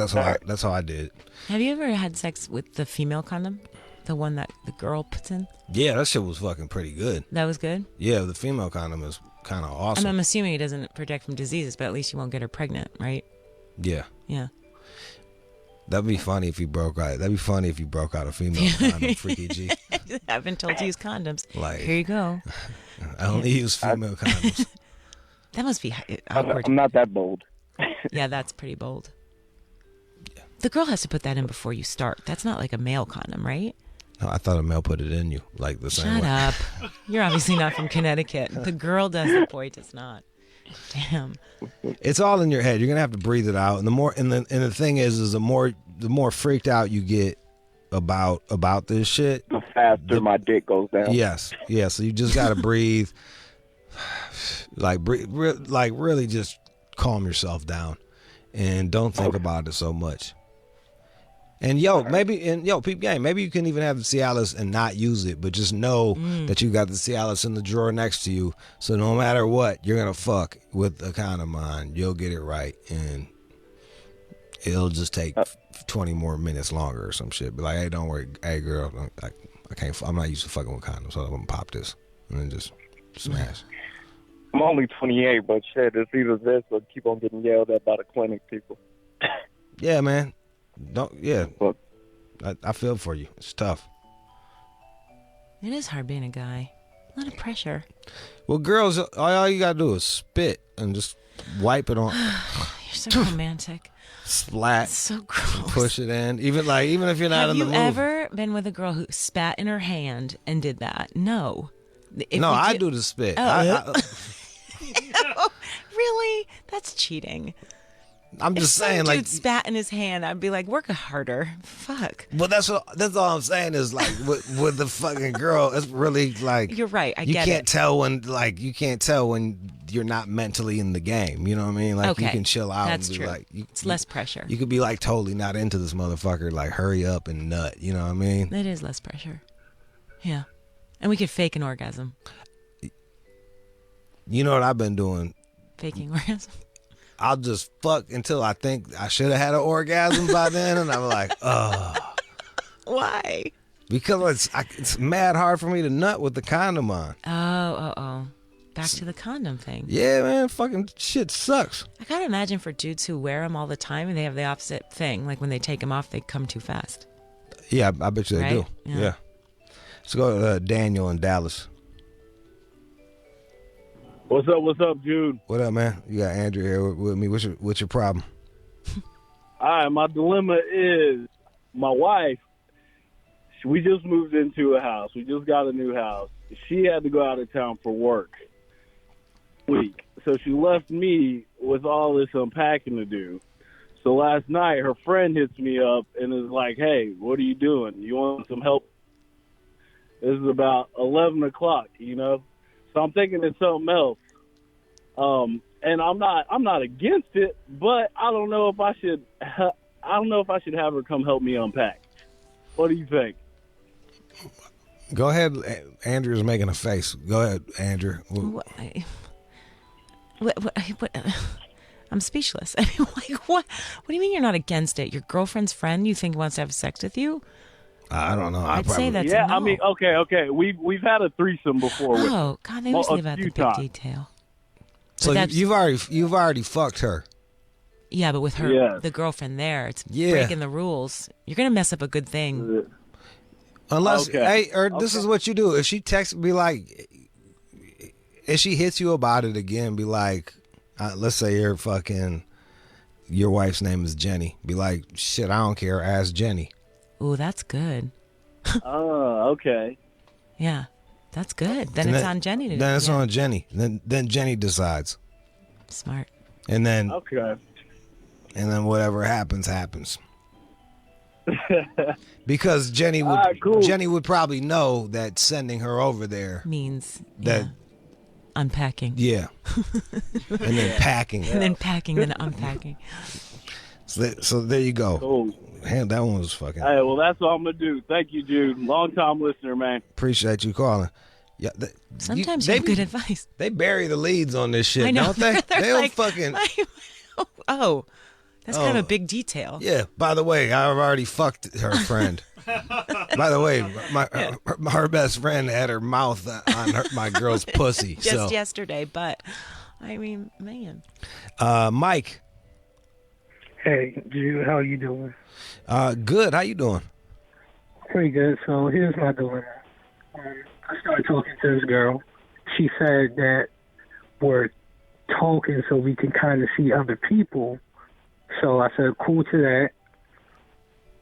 how I did. Have you ever had sex with the female condom, the one that the girl puts in? Yeah, that shit was fucking pretty good. That was good. Yeah, the female condom is kind of awesome. I'm assuming it doesn't protect from diseases, but at least you won't get her pregnant, right? Yeah. Yeah. That'd be funny if you broke out. That'd be funny if you broke out a female condom, Freaky G. I've been told to use condoms. Like, here you go. I only use female condoms. That must be awkward. I'm not that bold. Yeah, that's pretty bold. Yeah. The girl has to put that in before you start. That's not like a male condom, right? No, I thought a male put it in you, like the same way. Shut up. You're obviously not from Connecticut. The girl does, the boy does not. Damn. It's all in your head. You're gonna have to breathe it out, and the thing is the more freaked out you get about this shit, the faster my dick goes down. Yes. So you just gotta breathe. Really just calm yourself down and don't think about it so much. And peep game, maybe you can even have the Cialis and not use it, but just know that you got the Cialis in the drawer next to you, so no matter what, you're gonna fuck with a condom on. You'll get it right, and it'll just take 20 more minutes longer or some shit. Be like, hey, don't worry, hey girl, I can't. I'm not used to fucking with condoms, so I'm gonna pop this and then just smash. I'm only 28, but shit, it's either this or keep on getting yelled at by the clinic people. Yeah, man. I feel for you. It's tough. It is hard being a guy. A lot of pressure. Well, girls, all you gotta do is spit and just wipe it on. You're so romantic. Splat. It's so gross. Push it in. Even if you're not in the mood. Have you ever been with a girl who spat in her hand and did that? No. I do the spit. Really? That's cheating. I'm just saying, dude spat in his hand, I'd be like, work harder. Fuck. Well, that's all I'm saying is like with the fucking girl, it's really like you're right. You can't tell when you're not mentally in the game. You know what I mean? Like Okay. you can chill out. That's and be true. Like, It's less pressure. You could be like totally not into this motherfucker. Like hurry up and nut. You know what I mean? It is less pressure. Yeah. And we could fake an orgasm. You know what I've been doing? Faking orgasm. I'll just fuck until I think I should have had an orgasm by then, and I'm like, oh. Why? Because it's mad hard for me to nut with the condom on. Oh. Back to the condom thing. Yeah, man, fucking shit sucks. I gotta imagine for dudes who wear them all the time and they have the opposite thing. Like when they take them off, they come too fast. Yeah, I bet you they Right? do. Yeah. Yeah. Let's go to Daniel in Dallas. What's up, Jude? What up, man? You got Andrew here with me. What's your problem? All right, my dilemma is my wife. We just moved into a house. We just got a new house. She had to go out of town for work week. So she left me with all this unpacking to do. So last night, her friend hits me up and is like, hey, what are you doing? You want some help? This is about 11 o'clock, you know? So I'm thinking it's something else. And I'm not against it, but I don't know if I should have her come help me unpack. What do you think? Go ahead. Andrew's making a face. Go ahead, Andrew. What? I'm speechless. I mean, like, what? What do you mean you're not against it? Your girlfriend's friend you think wants to have sex with you? I don't know. I'd say that's yeah. a no. I mean, okay. We've had a threesome before. Oh God, they always leave out the big detail. So you've already fucked her. Yeah, but with her, the girlfriend there, it's breaking the rules. You're gonna mess up a good thing. Unless, this is what you do. If she texts, be like, if she hits you about it again, be like, let's say your wife's name is Jenny. Be like, shit, I don't care. Ask Jenny. Ooh, that's good. Oh, okay. Yeah, that's good. Then it's on Jenny to do. Then it's on Jenny. Then Jenny decides. Smart. And then okay. And then whatever happens. Because Jenny would probably know that sending her over there means that unpacking. Yeah. And then packing. And then packing, then unpacking. So there you go. Cool. Man, that one was fucking. Hey, well, that's all I'm gonna do. Thank you, Jude. Long time listener, man. Appreciate you calling. Yeah. Sometimes you have good advice. They bury the leads on this shit, I know. don't they? They're They'll like, fucking. Oh, that's kind of a big detail. Yeah. By the way, I've already fucked her friend. By the way, her best friend had her mouth on my girl's pussy. Just yesterday, but I mean, man. Mike. Hey, Jude, how are you doing? Good. How you doing? Pretty good. So here's my dilemma. I started talking to this girl. She said that we're talking so we can kind of see other people. So I said, cool to that.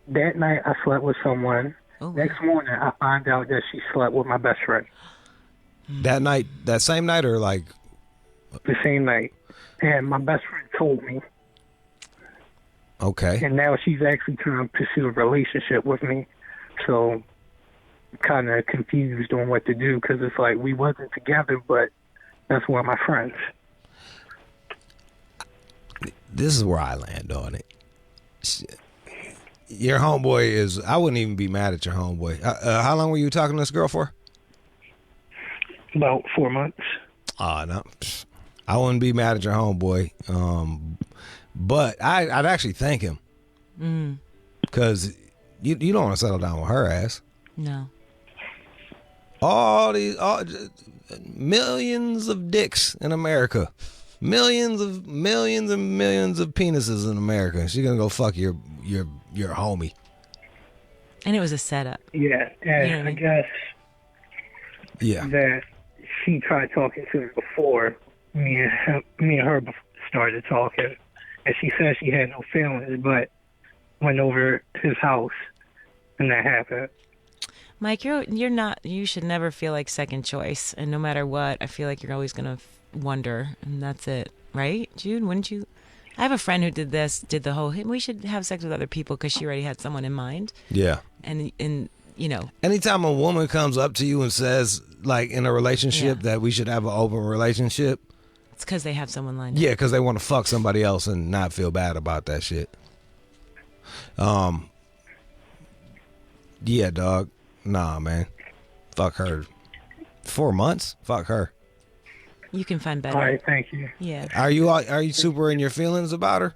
That night, I slept with someone. Oh. Next morning, I find out that she slept with my best friend. That night, that same night, or like? The same night. And my best friend told me. Okay. And now she's actually trying to pursue a relationship with me. So I'm kind of confused on what to do because it's like we wasn't together, but that's one of my friends. This is where I land on it. Your homeboy is. I wouldn't even be mad at your homeboy. How long were you talking to this girl for? About 4 months. No. I wouldn't be mad at your homeboy. But I'd actually thank him. Because you don't want to settle down with her ass. No. All millions of dicks in America. Millions and millions of penises in America. She's gonna go fuck your homie. And it was a setup. Yeah, and I guess that she tried talking to him before me and her started talking, and she said she had no feelings, but went over his house, and that happened. Mike, you're not. You should never feel like second choice, and no matter what, I feel like you're always gonna wonder, and that's it, right, Jude? Wouldn't you? I have a friend who did the whole, hey, we should have sex with other people because she already had someone in mind. Yeah. And you know. Anytime a woman comes up to you and says, like, in a relationship that we should have an open relationship, It's because they have someone lined up. Yeah, because they want to fuck somebody else and not feel bad about that shit. Yeah, dog. Nah, man. Fuck her. 4 months? Fuck her. You can find better. All right, thank you. Yeah. Are you super in your feelings about her?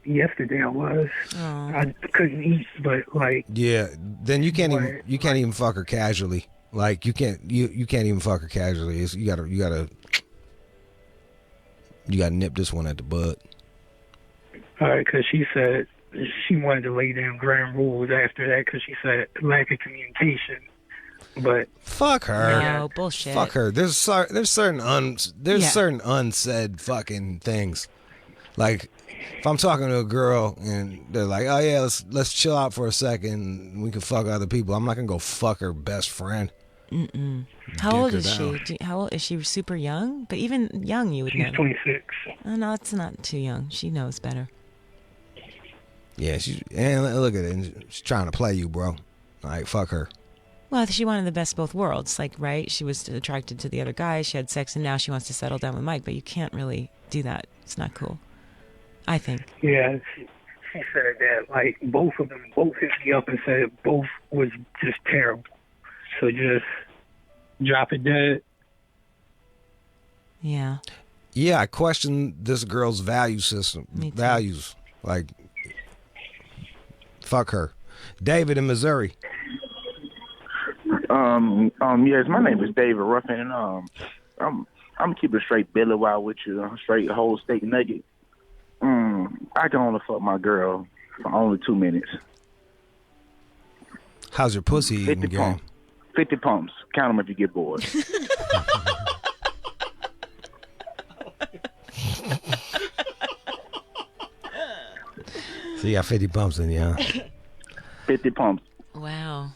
Yesterday I was. Oh. I couldn't eat, but like. Yeah. Then you can't even fuck her casually. Like you can't even fuck her casually. You gotta nip this one at the bud. All right, because she said she wanted to lay down ground rules after that because she said lack of communication. But fuck her. No, bullshit. Fuck her. There's certain unsaid fucking things. Like if I'm talking to a girl and they're like, "Oh yeah, let's chill out for a second. We can fuck other people." I'm not gonna go fuck her best friend. Mm-mm. How old is she? How old is she? Super young? But even young, you would know. She's 26. Oh, no, it's not too young. She knows better. Yeah, and look at it. She's trying to play you, bro. Like fuck her. Well, she wanted the best of both worlds. Like, right? She was attracted to the other guy. She had sex, and now she wants to settle down with Mike. But you can't really do that. It's not cool. I think. Yeah, she said that like both of them hit me up and said both was just terrible. So just drop it dead. Yeah. Yeah, I question this girl's value system. Values. Like, fuck her. David in Missouri. Yes, my name is David Ruffin, and I'm keeping straight Billy Wild with you, straight whole steak nugget. I can only fuck my girl for only 2 minutes. How's your pussy eating game? 50 pumps. Count them if you get bored. So you got 50 pumps in you, huh? 50 pumps. Wow.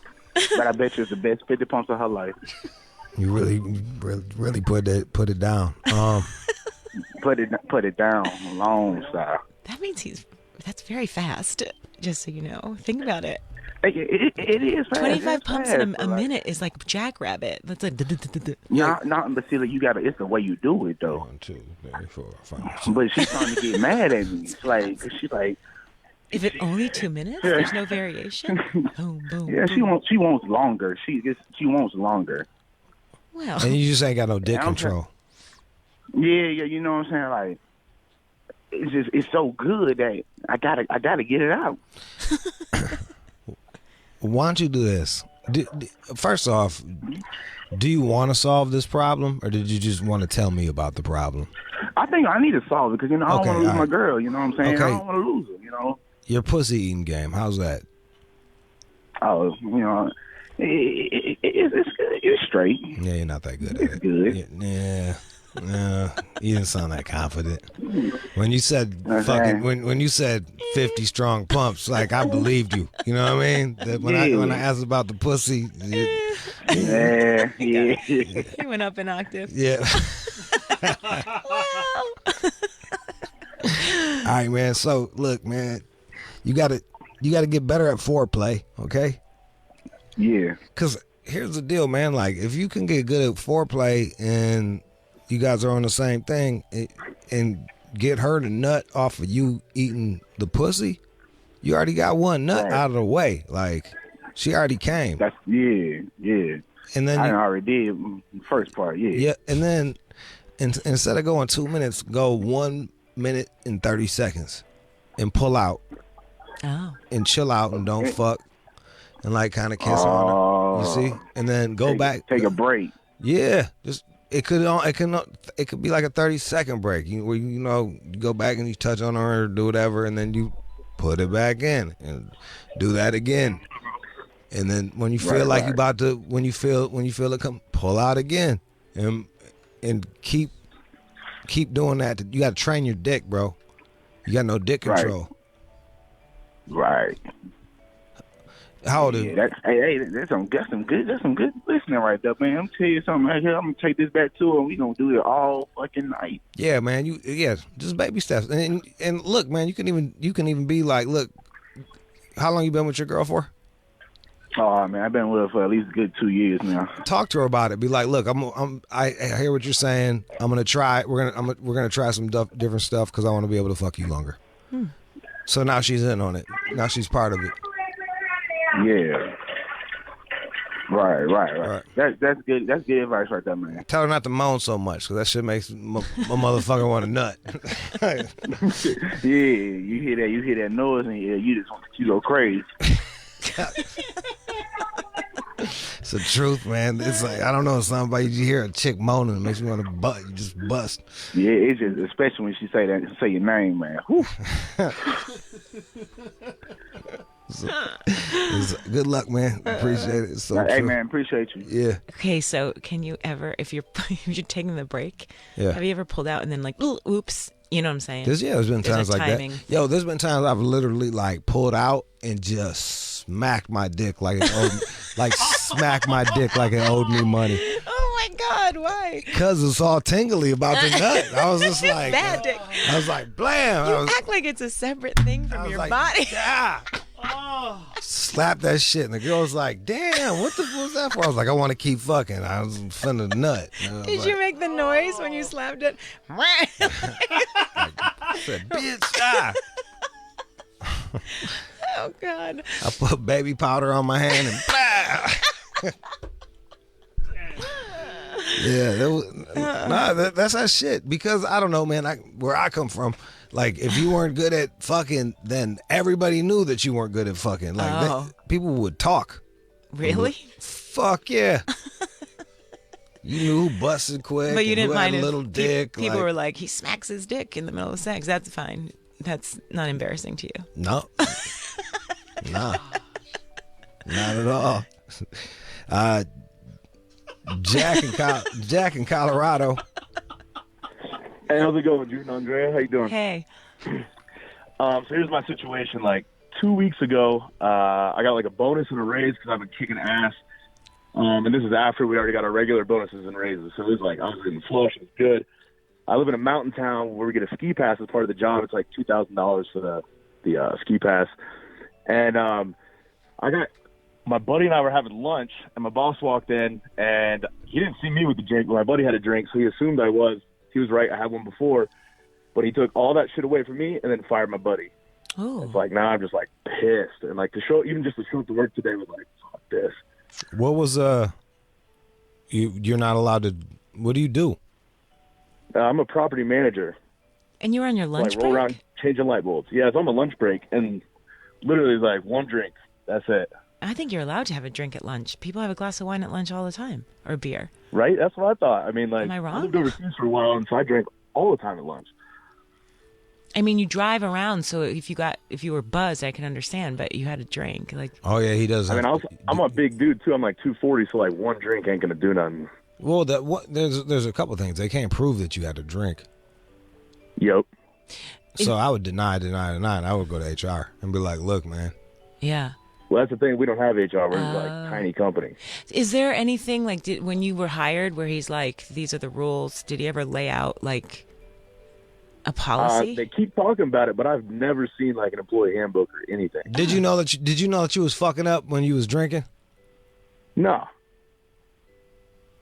But I bet you it's the best 50 pumps of her life. You really put it down. Put it down, long style. That means that's very fast. Just so you know, think about it. It is fast. 25 pumps fast, in a minute is like jackrabbit. That's like. But see, you gotta. It's the way you do it, though. 1, 2, 3, 4, 5. But she's trying to get mad at me. It's like she's like. If it only 2 minutes, there's no variation. Boom, boom. Yeah, boom. she wants longer. She wants longer. Well, and you just ain't got no dick control. Yeah, you know what I'm saying? Like, it's so good that I gotta get it out. Why don't you do this? First off, do you want to solve this problem, or did you just want to tell me about the problem? I think I need to solve it because I don't want to lose my girl. You know what I'm saying? Okay. I don't want to lose her. You know. Your pussy eating game. How's that? Oh, you know, it's good. It's straight. Yeah, you're not that good at it. Good. Yeah. You didn't sound that confident. When you said fucking when you said 50 strong pumps, like I believed you. You know what I mean? That when I asked about the pussy, He went up an octave. Yeah. All right, man. So look, man, you gotta get better at foreplay, okay? Yeah. Cause here's the deal, man. Like if you can get good at foreplay and you guys are on the same thing and get her to nut off of you eating the pussy, you already got one nut out of the way. Like she already came. That's yeah. And then I already did the first part. Yeah. Yeah, and then instead of going 2 minutes, go 1 minute and 30 seconds, and pull out. Oh. And chill out and don't fuck, and like kind of kiss on her. You see, and then go back. Take a break. Yeah, just. It could be like a 30-second break where you go back and you touch on her or do whatever, and then you put it back in and do that again. And then when you feel like you about to, when you feel it come, pull out again, and keep doing that. You got to train your dick, bro. You got no dick control. Right. How old are you? That's some good listening right there, man. I'm tell you something right here. I'm gonna take this back to her. We gonna do it all fucking night. Yeah, man. Just baby steps. And look, man, you can even be like, look, how long you been with your girl for? Oh man, I've been with her for at least a good 2 years now. Talk to her about it. Be like, look, I hear what you're saying. I'm gonna try. We're gonna try some different stuff because I want to be able to fuck you longer. So now she's in on it. Now she's part of it. Yeah. Right. That's good. That's good advice right there, man. Tell her not to moan so much because that shit makes my motherfucker want to nut. Yeah, you hear that noise and you just want to go crazy. It's the truth, man. It's like, I don't know, something about you hear a chick moaning, it makes me want to bust. You just bust. Yeah, it's just, especially when she say your name, man. Whew. Good luck, man. Appreciate it. It's so hey, true. man, appreciate you. Yeah. Okay, so can you ever, if you're taking the break, Yeah. have you ever pulled out and then like, ooh, oops, you know what I'm saying? There's been times like timing. that. Yo, there's been times I've literally like pulled out and just smacked my dick like it owed, smacked my dick like it owed me money. Oh my God, why? Cause it's all tingly about the nut. I was just like, bad dick. I was like, blam. You act like it's a separate thing from your body. Yeah. Slap that shit, and the girl was like, "Damn, what the fuck was that for?" I was like, "I want to keep fucking." I was finna nut. Did you make the noise when you slapped it? I said, "Bitch, ah." Oh God. I put baby powder on my hand and blah. Yeah, that's that shit. Because I don't know, man. Where I come from, like if you weren't good at fucking, then everybody knew that you weren't good at fucking. Like people would talk. Really? Fuck yeah. You knew who busted quick, But you didn't who mind had a if little dick. People were like, he smacks his dick in the middle of sex. That's fine. That's not embarrassing to you. No. Nah. Not at all. Jack in Colorado. Hey, how's it going, Jude and Andrea? How you doing? Hey. So here's my situation. Like 2 weeks ago, I got like a bonus and a raise because I've been kicking ass. And this is after we already got our regular bonuses and raises. So it was like I was getting flush. It was good. I live in a mountain town where we get a ski pass as part of the job. It's like $2,000 for the ski pass. And my buddy and I were having lunch, and my boss walked in, and he didn't see me with the drink. My buddy had a drink, so he assumed I was. He was right. I had one before. But he took all that shit away from me and then fired my buddy. Oh. It's like, now I'm just, like, pissed. And, like, even just to show up to work today was like, fuck this. What was, you're not allowed to, what do you do? I'm a property manager. And you were on your lunch like, roll break? around changing light bulbs. Yeah, it's on my lunch break, and literally, like, one drink. That's it. I think you're allowed to have a drink at lunch. People have a glass of wine at lunch all the time, or beer. Right? That's what I thought. I mean, like, Am I wrong? I lived overseas for a while, and so I drank all the time at lunch. I mean, you drive around, so if you were buzzed, I can understand, but you had a drink. Like, oh yeah, he does. I mean, I'm a big dude too. I'm like 240, so like one drink ain't gonna do nothing. Well, there's a couple things. They can't prove that you had to drink. Yep. So I would deny. And I would go to HR and be like, look, man. Yeah. Well, that's the thing. We don't have HR. We're like a tiny company. Is there anything like when you were hired where he's like, these are the rules? Did he ever lay out like a policy? They keep talking about it, but I've never seen like an employee handbook or anything. Did you know that you was fucking up when you was drinking? No.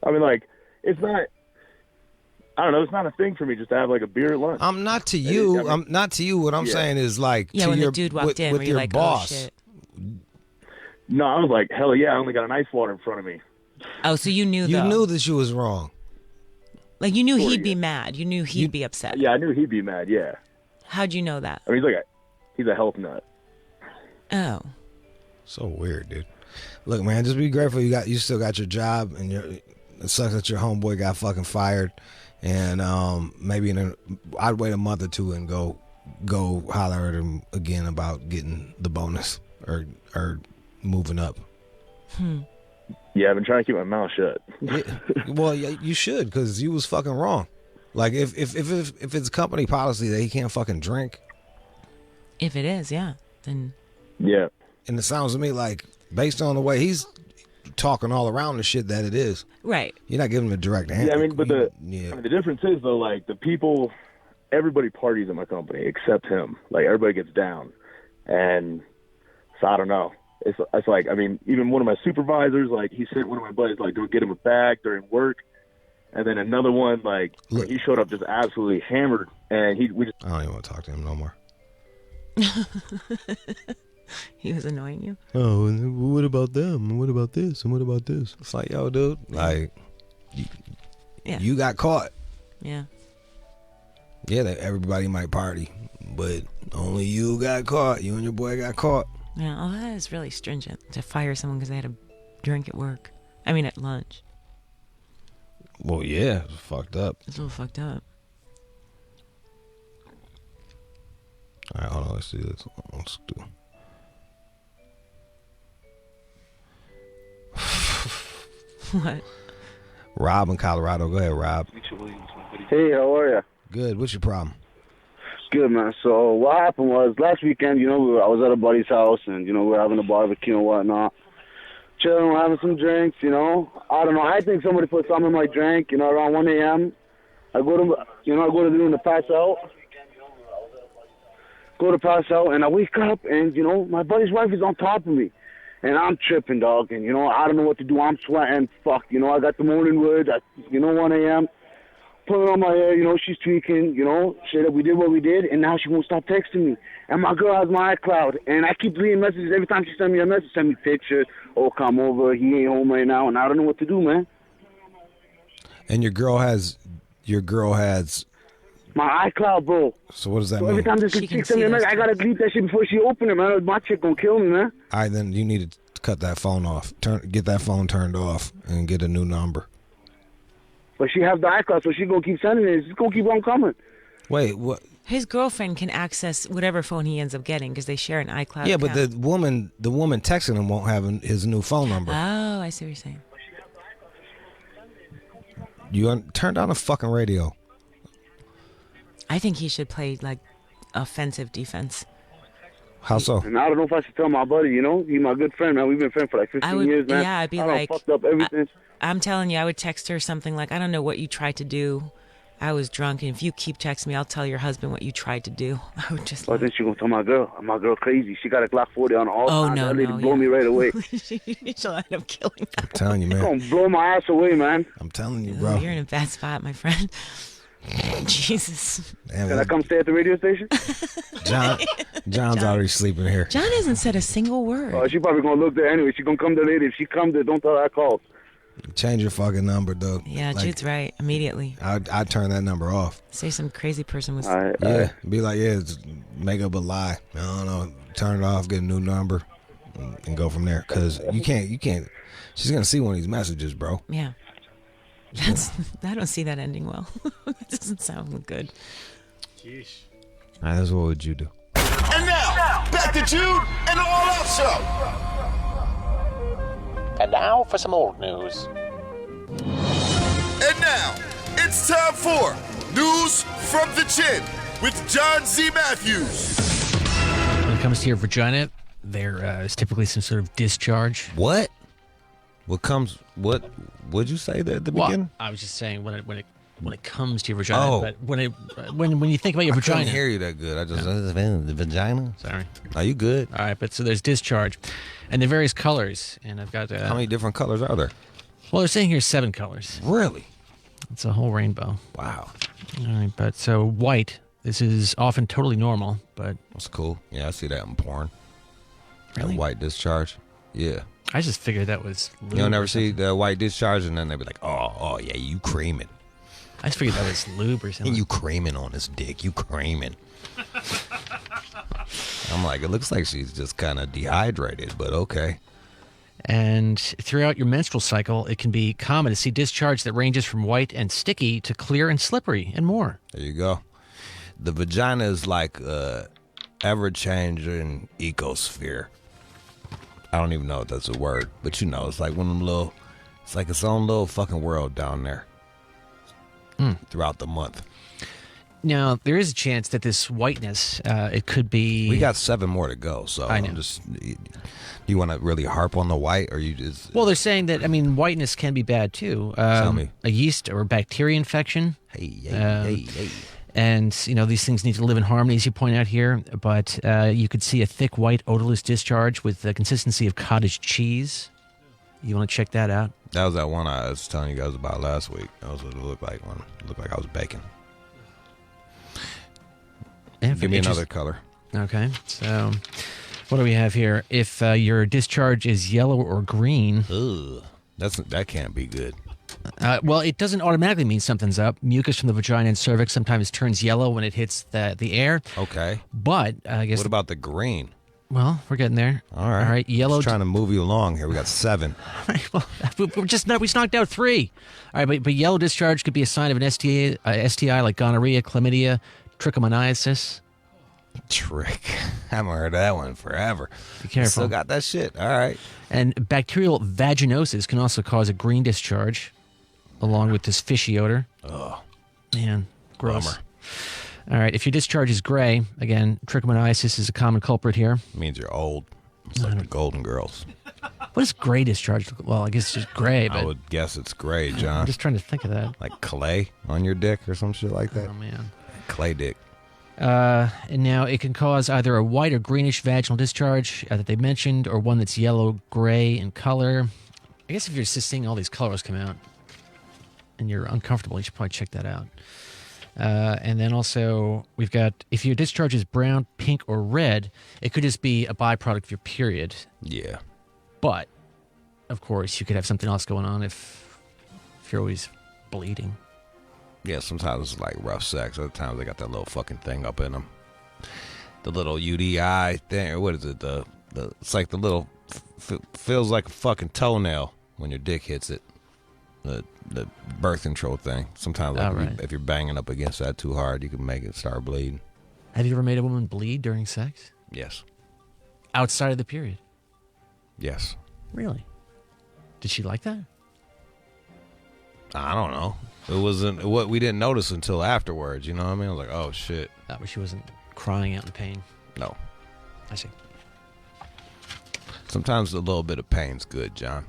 I mean, like, it's not. I don't know. It's not a thing for me just to have like a beer at lunch. I'm not to you. I'm not to you. What I'm saying is like to when your the dude walked in, with were you your like, boss. oh shit? No, I was like, hell yeah! I only got an ice water in front of me. Oh, so you knew? You knew that you was wrong. Like you knew he'd be mad. You knew he'd be upset. Yeah, I knew he'd be mad. Yeah. How'd you know that? I mean, he's a health nut. Oh. So weird, dude. Look, man, just be grateful you still got your job, and it sucks that your homeboy got fucking fired. And maybe I'd wait a month or two and go holler at him again about getting the bonus or moving up. Yeah, I've been trying to keep my mouth shut. Well, yeah, you should, because you was fucking wrong. Like if it's company policy that he can't fucking drink. If it is, yeah, then. Yeah. And it sounds to me like, based on the way he's talking all around the shit, that it is. Right. You're not giving him a direct answer. Yeah, I mean, but the difference is though, like the people, everybody parties in my company except him. Like everybody gets down, and so I don't know. it's like, I mean, even one of my supervisors, like, he sent one of my buddies, like, go get him a bag during work. And then another one, like, he showed up just absolutely hammered. And I don't even want to talk to him no more. He was annoying you? Oh, and what about them? And what about this? And what about this? It's like, yo, dude, like, you got caught. Yeah. Yeah, everybody might party, but only you got caught. You and your boy got caught. Yeah, oh, that is really stringent to fire someone because they had a drink at work. I mean, at lunch. Well, yeah, it's fucked up. It's a little fucked up. All right, hold on. Let's see this. Let's do. What? Rob in Colorado. Go ahead, Rob. Hey, how are you? Good. What's your problem? Good, man. So what happened was last weekend, I was at a buddy's house, and, we were having a barbecue and whatnot. Chilling, having some drinks, I don't know. I think somebody put something in my drink, around 1 a.m. I go to the room to pass out. And I wake up, and, my buddy's wife is on top of me. And I'm tripping, dog. And, I don't know what to do. I'm sweating. Fuck, I got the morning wood at, 1 a.m. Put it on my hair, she's tweaking, shit that we did what we did, and now she won't stop texting me. And my girl has my iCloud, and I keep reading messages. Every time she sends me a message, send me pictures. Oh, come over. He ain't home right now, and I don't know what to do, man. And your girl has my iCloud, bro. So what does that so mean? every time this chick sends me a message, I gotta delete that shit before she open it, man. My chick gonna kill me, man. All right, then you need to cut that phone off. Get that phone turned off and get a new number. But she has the iCloud, so she gonna keep sending it. She's gonna keep on coming. Wait, what? His girlfriend can access whatever phone he ends up getting because they share an iCloud Yeah, account. but the woman texting him won't have his new phone number. Oh, I see what you're saying. Turn down the fucking radio. I think he should play, like, offensive defense. How so? And I don't know if I should tell my buddy, He's my good friend, man. We've been friends for like 15 years, man. Yeah, I'd be I like, fucked up everything. I'm telling you, I would text her something like, I don't know what you tried to do. I was drunk, and if you keep texting me, I'll tell your husband what you tried to do. I would just. I think she gonna tell my girl. My girl crazy. She got a Glock 40 on all Oh, time. no, That lady no, blow me right away. She'll end up killing I'm telling you, She's man. gonna blow my ass away, man. I'm telling you, you. bro. You're in a bad spot, my friend. Jesus. Can I come stay at the radio station? John's already sleeping here. John hasn't said a single word. Oh, she probably gonna look there anyway. She gonna come there later. If she comes there, don't tell her I called. Change your fucking number, Doug. Yeah, Jude's right. Immediately. I'd turn that number off. Say some crazy person was. Be like, just make up a lie. I don't know. Turn it off, get a new number, and go from there. Because you can't. She's gonna see one of these messages, bro. Yeah. I don't see that ending well. That doesn't sound good. Jeez. All right, that's what would you do? And now, back to Jude and the All Out Show. And now for some old news. And now, it's time for News from the Chin with John Z. Matthews. When it comes to your vagina, there is typically some sort of discharge. What? What'd you say there at the beginning? I was just saying when it comes to your vagina, but when you think about your vagina. I couldn't hear you that good. I just the vagina. Sorry. Are you good? All right, but so there's discharge, and the various colors, and I've got. How many different colors are there? Well, they're saying here 7 colors. Really? It's a whole rainbow. Wow. All right, but so white. This is often totally normal, but that's cool. Yeah, I see that in porn. Really? That white discharge. Yeah. I just figured that was. You don't ever see the white discharge, and then they be like, "Oh, yeah, you creaming." I just figured that was lube or something. You creaming on his dick. You creaming. I'm like, it looks like she's just kind of dehydrated, but okay. And throughout your menstrual cycle, it can be common to see discharge that ranges from white and sticky to clear and slippery and more. There you go. The vagina is like ever-changing ecosphere. I don't even know if that's a word, but it's like one of them it's like its own little fucking world down there throughout the month. Now, there is a chance that this whiteness, it could be... We got 7 more to go, so I know. Do you want to really harp on the white, or you just... Well, they're saying that, whiteness can be bad, too. Tell me. A yeast or bacteria infection. Hey. And, these things need to live in harmony, as you point out here. But you could see a thick, white, odorless discharge with the consistency of cottage cheese. You want to check that out? That was that one I was telling you guys about last week. That was what it looked like. It looked like I was baking. Yeah, Give me another color. Okay. So, what do we have here? If your discharge is yellow or green... Ugh. That can't be good. Well, it doesn't automatically mean something's up. Mucus from the vagina and cervix sometimes turns yellow when it hits the air. Okay. But I guess... What about the green? Well, we're getting there. All right. Yellow... Just trying to move you along here. We got 7. Well, we just knocked out 3. All right, but yellow discharge could be a sign of an STI like gonorrhea, chlamydia, trichomoniasis. I haven't heard of that one forever. Be careful. Still got that shit. All right. And bacterial vaginosis can also cause a green discharge, along with this fishy odor. Oh, man, gross. Bummer. All right, if your discharge is gray, again, trichomoniasis is a common culprit here. It means you're old. It's like the Golden Girls. What does gray discharge look like? Well, I guess it's just gray, but... I would guess it's gray, John. I'm just trying to think of that. Like clay on your dick or some shit like that? Oh, man. Clay dick. And now it can cause either a white or greenish vaginal discharge that they mentioned, or one that's yellow, gray in color. I guess if you're just seeing all these colors come out and you're uncomfortable, you should probably check that out. And then also we've got, if your discharge is brown, pink, or red, it could just be a byproduct of your period. Yeah. But, of course, you could have something else going on if you're always bleeding. Yeah, sometimes it's like rough sex. Other times they got that little fucking thing up in them. The little UDI thing. Or what is it? It's like the little... feels like a fucking toenail when your dick hits it. The birth control thing. Sometimes if you're banging up against that too hard, you can make it start bleeding. Have you ever made a woman bleed during sex? Yes. Outside of the period? Yes. Really? Did she like that? I don't know. It wasn't what we didn't notice until afterwards. You know what I mean? I was like, oh shit. But she wasn't crying out in pain. No. I see. Sometimes a little bit of pain's good, John.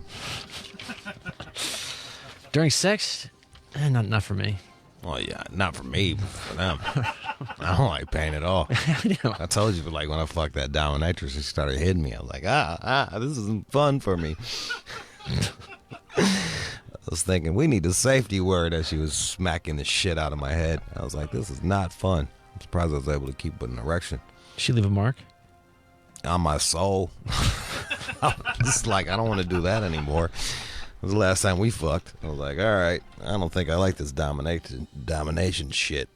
During sex, not for me. Well, yeah, not for me, but for them. I don't like pain at all. I told you, but like when I fucked that dominatrix, she started hitting me. I was like, this isn't fun for me. I was thinking, we need a safety word as she was smacking the shit out of my head. I was like, this is not fun. I'm surprised I was able to keep an erection. Did she leave a mark? On my soul. It's like, I don't want to do that anymore. It was the last time we fucked. I was like, all right, I don't think I like this domination shit.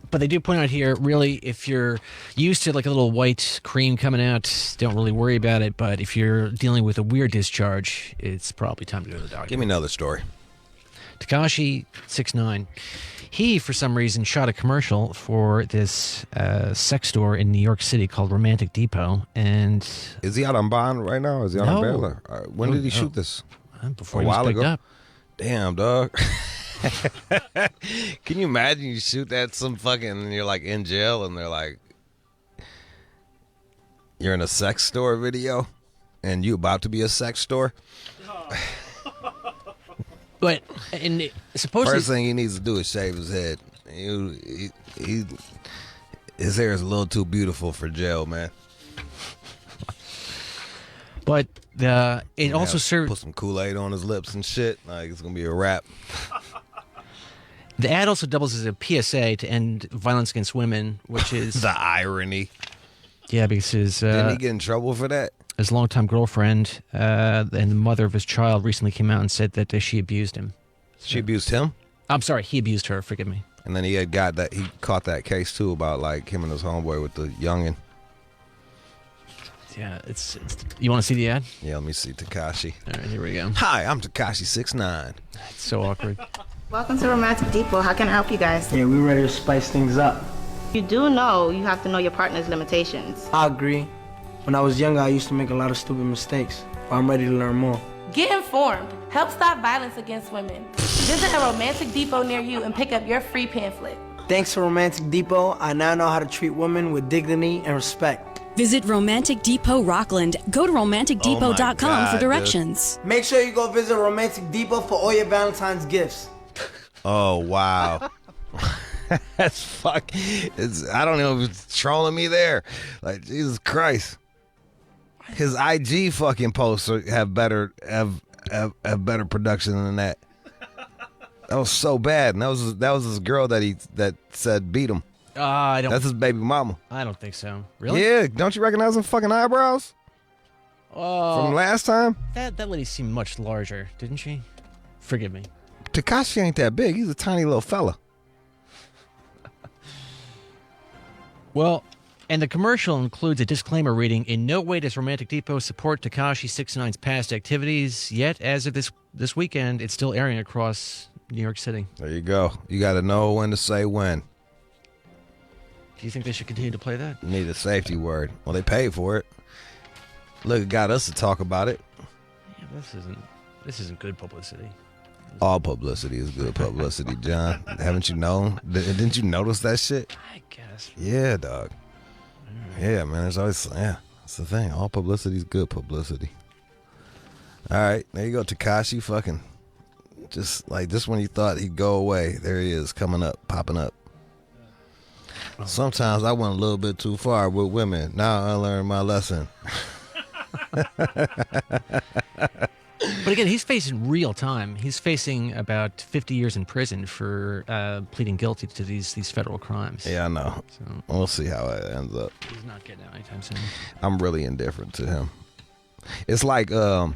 But they do point out here, really, if you're used to like a little white cream coming out, don't really worry about it. But if you're dealing with a weird discharge, it's probably time to go to the doctor. Give me another story. Takashi 6'9". He, for some reason, shot a commercial for this sex store in New York City called Romantic Depot. And is he out on bond right now? Or is he on bail? When did he shoot this? Before he was picked up. Damn, dog. Can you imagine you shoot that some fucking and you're like in jail and they're like, you're in a sex store video and you about to be a sex store? But supposedly, first thing he needs to do is shave his head. His hair is a little too beautiful for jail, man. But it also served. Put some Kool-Aid on his lips and shit. Like it's gonna be a wrap. The ad also doubles as a PSA to end violence against women, which is the irony. Yeah, because didn't he get in trouble for that? His longtime girlfriend and the mother of his child recently came out and said that she abused him. She abused him? I'm sorry, he abused her. Forgive me. And then he caught that case too about like him and his homeboy with the youngin. Yeah, it's you want to see the ad? Yeah, let me see Takashi. All right, here we go. Hi, I'm Takashi 6'9". It's so awkward. Welcome to Romantic Depot. How can I help you guys? Yeah, we're ready to spice things up. You do know you have to know your partner's limitations. I agree. When I was younger, I used to make a lot of stupid mistakes, but I'm ready to learn more. Get informed. Help stop violence against women. Visit a Romantic Depot near you and pick up your free pamphlet. Thanks to Romantic Depot, I now know how to treat women with dignity and respect. Visit Romantic Depot Rockland. Go to romanticdepot.com for directions. Make sure you go visit Romantic Depot for all your Valentine's gifts. Oh, wow. That's fuck. I don't know if it's trolling me there. Like, Jesus Christ. His IG fucking posts have better production than that. That was so bad. And that was this girl that said beat him. That's his baby mama. I don't think so. Really? Yeah. Don't you recognize them fucking eyebrows? From last time? That lady seemed much larger, didn't she? Forgive me. Tekashi ain't that big. He's a tiny little fella. Well, and the commercial includes a disclaimer reading, "In no way does Romantic Depot support Tekashi 6ix9ine's past activities, yet as of this weekend, it's still airing across New York City." There you go. You got to know when to say when. Do you think they should continue to play that? You need a safety word. Well, they paid for it. Look, it got us to talk about it. Yeah, this isn't good publicity. All publicity is good publicity, John. Haven't you known? Didn't you notice that shit? I guess. Yeah, dog. Yeah, man. There's always, that's the thing. All publicity is good publicity. All right, there you go, Tekashi. Fucking, just when you thought he'd go away, there he is, coming up, popping up. Sometimes I went a little bit too far with women. Now I learned my lesson. But again, he's facing real time. He's facing about 50 years in prison for pleading guilty to these federal crimes. Yeah, I know. So, we'll see how it ends up. He's not getting out anytime soon. I'm really indifferent to him. It's like I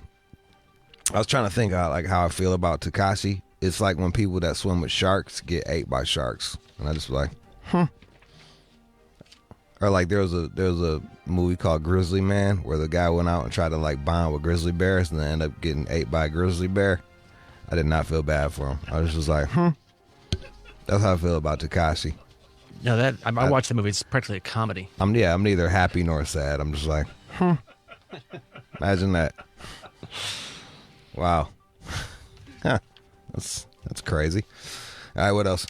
was trying to think how I feel about Tekashi. It's like when people that swim with sharks get ate by sharks, and I just like, Or like there was a movie called Grizzly Man where the guy went out and tried to like bond with grizzly bears and then ended up getting ate by a grizzly bear. I did not feel bad for him. I was just like, That's how I feel about Tekashi. No, I watched the movie. It's practically a comedy. I'm neither happy nor sad. I'm just like, Imagine that. Wow. That's crazy. All right, what else?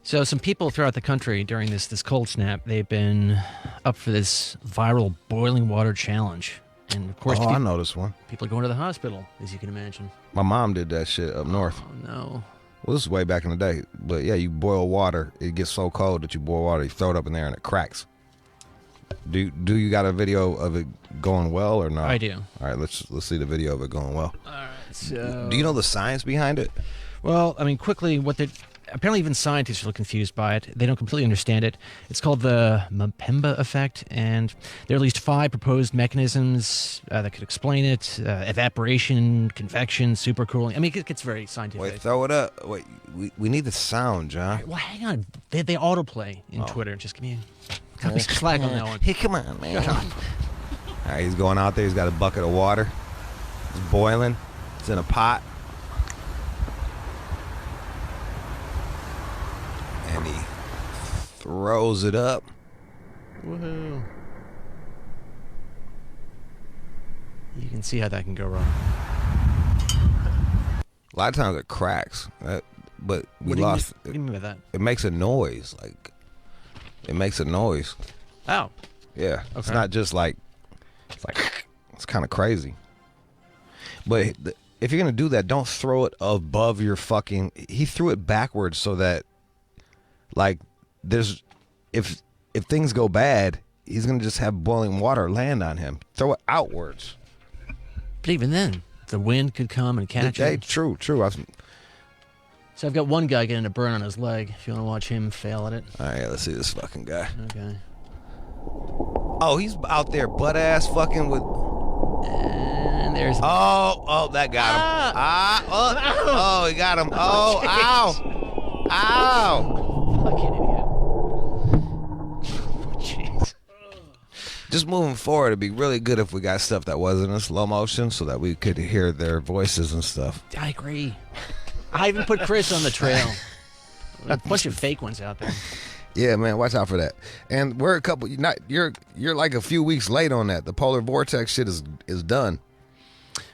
So some people throughout the country during this cold snap, they've been up for this viral boiling water challenge. And of course, I know this one. People are going to the hospital, as you can imagine. My mom did that shit up north. Oh, no. Well, this is way back in the day. But yeah, you boil water. It gets so cold that you boil water, you throw it up in there and it cracks. Do you got a video of it going well or not? I do. All right, let's see the video of it going well. All right. So, do you know the science behind it? Well, I mean, quickly, apparently even scientists are compconfused by it. They don't completely understand it. It's called the Mpemba effect, and there are at least 5 proposed mechanisms that could explain it. Evaporation, convection, supercooling. I mean, it gets very scientific. Wait, throw it up. Wait, we need the sound, John. Well, hang on. They autoplay in Twitter. Just give me a slack on that one. Hey, come on, man. All right, he's going out there. He's got a bucket of water. It's boiling. It's in a pot. And he throws it up. Woohoo. You can see how that can go wrong. A lot of times it cracks, but we What lost. do you mean by that? It makes a noise. It makes a noise. Oh. Yeah. Okay. It's not just like, it's kind of crazy. But if you're going to do that, don't throw it above your fucking, he threw it backwards so that, like, if things go bad, he's going to just have boiling water land on him. Throw it outwards. But even then, the wind could come and catch Hey, it. true. So I've got one guy getting a burn on his leg, if you want to watch him fail at it. All right, let's see this fucking guy. Okay. Oh, he's out there butt ass fucking with. And there's. Oh, that got him. Oh, he got him. Oh, ow. Fucking idiot. Jeez. Just moving forward, it'd be really good if we got stuff that wasn't in slow motion so that we could hear their voices and stuff. I agree. I even put Chris on the trail. A bunch of fake ones out there. Yeah, man, watch out for that. And we're you're like a few weeks late on that. The polar vortex shit is done.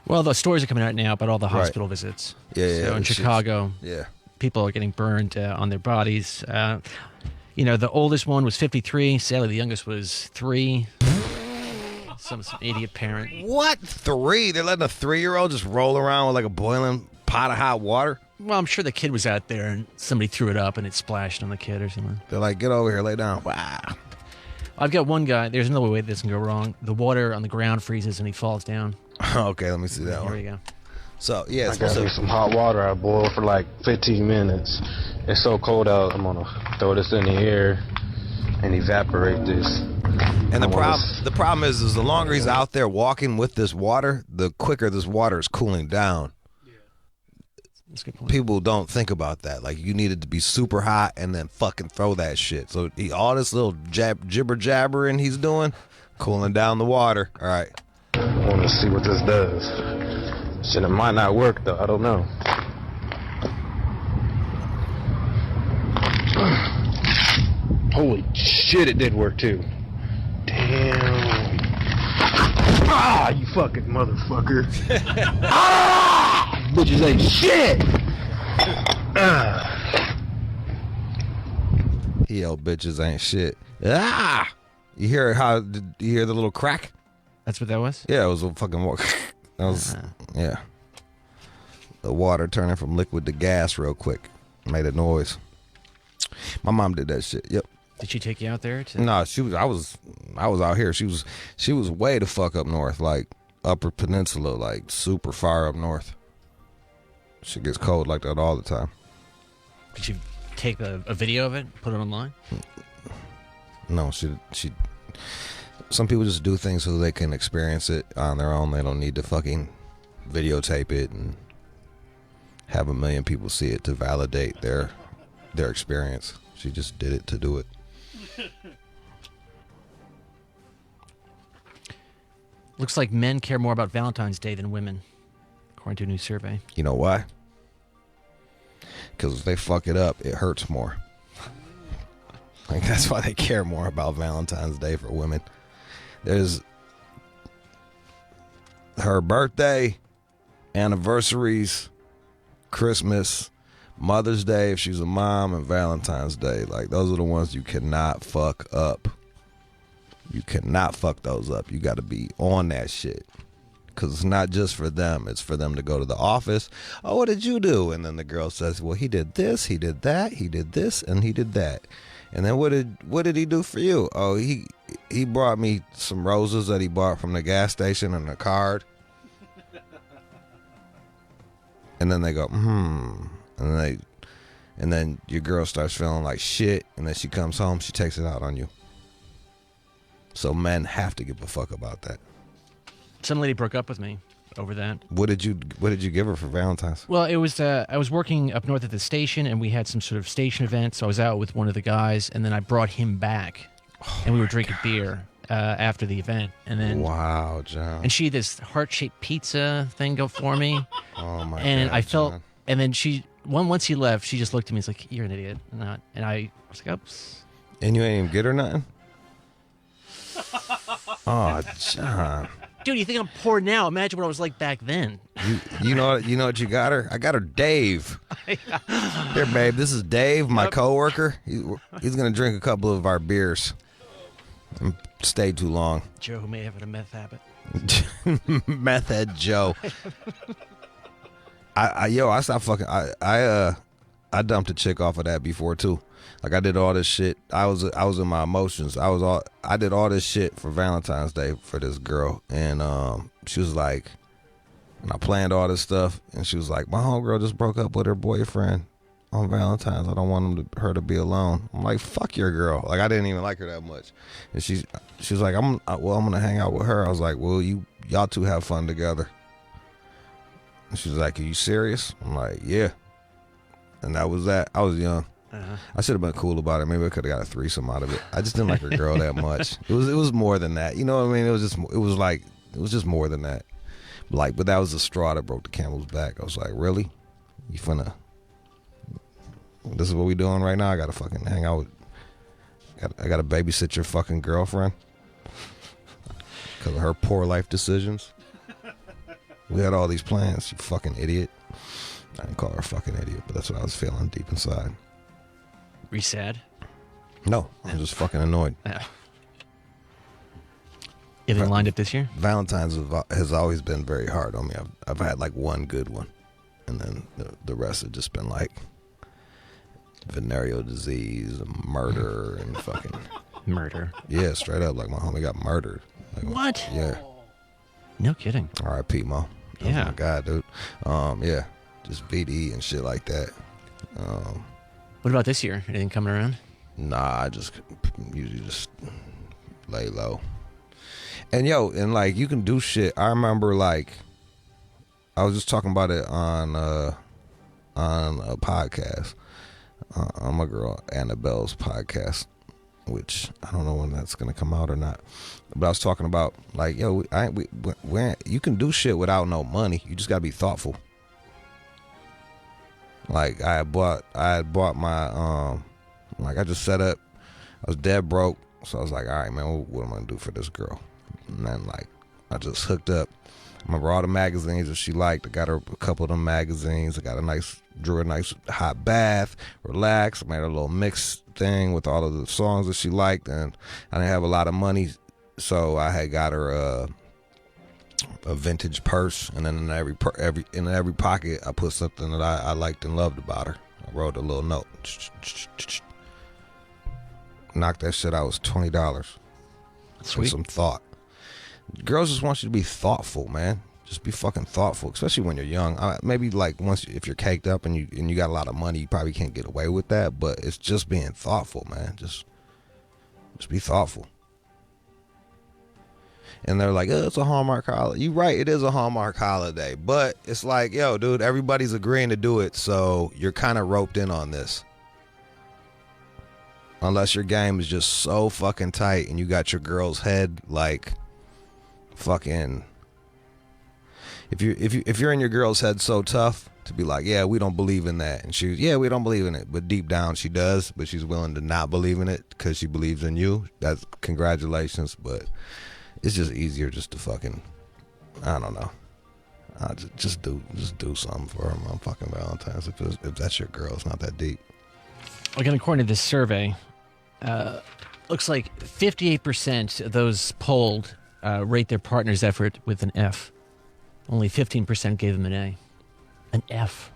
Well, the stories are coming out now about all the hospital visits. Yeah. So in Chicago, people are getting burned on their bodies. The oldest one was 53. Sadly, the youngest was 3. Some idiot parent. What? 3? They're letting a 3-year-old just roll around with like a boiling pot of hot water? Well, I'm sure the kid was out there and somebody threw it up and it splashed on the kid or something. They're like, get over here, lay down. Wow. I've got one guy. There's another way this can go wrong. The water on the ground freezes and he falls down. Okay, let me see that one. Here we go. So, yeah. I got me some hot water. I boiled for like 15 minutes. It's so cold out, I'm going to throw this in the air and evaporate this. And the problem is the longer he's out there walking with this water, the quicker this water is cooling down. That's a good point. People don't think about that. Like, you needed to be super hot and then fucking throw that shit. So all this little jibber jabbering he's doing, cooling down the water. All right. I want to see what this does. Shit, it might not work though. I don't know. Holy shit, it did work too. Damn. Ah, you fucking motherfucker. Ah! Bitches ain't shit. He yelled, bitches ain't shit. Ah! You hear you hear the little crack? That's what that was? Yeah, it was a fucking that was, yeah. The water turning from liquid to gas real quick. Made a noise. My mom did that shit. Yep. Did she take you out there? No, I was out here. She was way the fuck up north, like Upper Peninsula, like super far up north. Shit gets cold like that all the time. Did you take a video of it, put it online? No, she. Some people just do things so they can experience it on their own. They don't need to fucking videotape it and have 1 million people see it to validate their experience. She just did it to do it. Looks like men care more about Valentine's Day than women, according to a new survey. You know why? Because if they fuck it up, it hurts more. Like, that's why they care more about Valentine's Day for women. There's her birthday, anniversaries, Christmas, Mother's Day if she's a mom, and Valentine's Day. Like, those are the ones you cannot fuck up. You cannot fuck those up. You got to be on that shit. Because it's not just for them. It's for them to go to the office. Oh, what did you do? And then the girl says, well, he did this, he did that, he did this, and he did that. And then what did he do for you? Oh, he brought me some roses that he bought from the gas station and a card. And then they go, and then your girl starts feeling like shit, and then she comes home, she takes it out on you. So men have to give a fuck about that. Some lady broke up with me over that. What did you give her for Valentine's? Well, it was I was working up north at the station, and we had some sort of station event. So I was out with one of the guys, and then I brought him back, and we were drinking beer after the event. And then wow, John. And she had this heart-shaped pizza thing go for me. Oh my! And God, I felt, John. and then once he left, she just looked at me. It's like, you're an idiot, and I was like, oops. And you ain't even get her nothing. Oh, John. Dude, you think I'm poor now? Imagine what I was like back then. You know what you got her? I got her Dave. Here, babe, this is Dave, my coworker. He's gonna drink a couple of our beers and stay too long. Joe, who may have a meth habit. Meth head Joe. I stopped fucking. I dumped a chick off of that before too. Like, I did all this shit. I was in my emotions. I did all this shit for Valentine's Day for this girl, and she was like, and I planned all this stuff, and she was like, my homegirl just broke up with her boyfriend on Valentine's. I don't want her to be alone. I'm like, fuck your girl. Like, I didn't even like her that much, and she was like, I'm gonna hang out with her. I was like, well, y'all two have fun together. And she was like, are you serious? I'm like, yeah. And that was that. I was young. I should have been cool about it. Maybe I could have got a threesome out of it. I just didn't like her girl that much. It was more than that. You know what I mean? It was just more than that. Like, but that was the straw that broke the camel's back. I was like, really? You finna? This is what we doing right now? I gotta fucking hang out with. I gotta babysit your fucking girlfriend because of her poor life decisions. We had all these plans. You fucking idiot. I didn't call her a fucking idiot, but that's what I was feeling deep inside. Were you sad? No, I'm just fucking annoyed. Anything lined up this year? Valentine's has always been very hard on me. I've had like one good one. and then the rest have just been like venereal disease, murder, and fucking murder. Yeah, straight up. Like my homie got murdered. Like, what? Yeah. No kidding. R.I.P. Mo. Oh Yeah. my God, dude. Yeah, just VD and shit like that. What about this year? Anything coming around? Nah, I just usually just lay low. And and like you can do shit. I remember like I was just talking about it on a podcast on my girl Annabelle's podcast, which I don't know when that's gonna come out or not. But I was talking about like you can do shit without no money. You just gotta be thoughtful. Like I had bought my like I just set up. I was dead broke, so I was like, all right, man, what am I gonna do for this girl? And then like I just hooked up. I remember all the magazines that she liked. I got her a couple of them magazines. I got drew a nice hot bath, relaxed. I made a little mix thing with all of the songs that she liked, and I didn't have a lot of money, so I had got her a vintage purse, and then in every pocket I put something that I liked and loved about her. I wrote a little note. Knocked that shit out. It was $20. Sweet. Some thought. Girls just want you to be thoughtful, man. Just be fucking thoughtful, especially when you're young. Maybe like if you're caked up and you got a lot of money, you probably can't get away with that. But it's just being thoughtful, man. Just be thoughtful. And they're like, oh, it's a Hallmark holiday. You're right, it is a Hallmark holiday. But it's like, yo, dude, everybody's agreeing to do it, so you're kind of roped in on this. Unless your game is just so fucking tight and you got your girl's head like fucking. If you're in your girl's head so tough to be like, yeah, we don't believe in that, and we don't believe in it, but deep down she does, but she's willing to not believe in it because she believes in you. That's congratulations, but it's just easier just to fucking, I don't know. Just do something for her on fucking Valentine's. If that's your girl, it's not that deep. Again, according to this survey, looks like 58% of those polled rate their partner's effort with an F. Only 15% gave them an A. An F.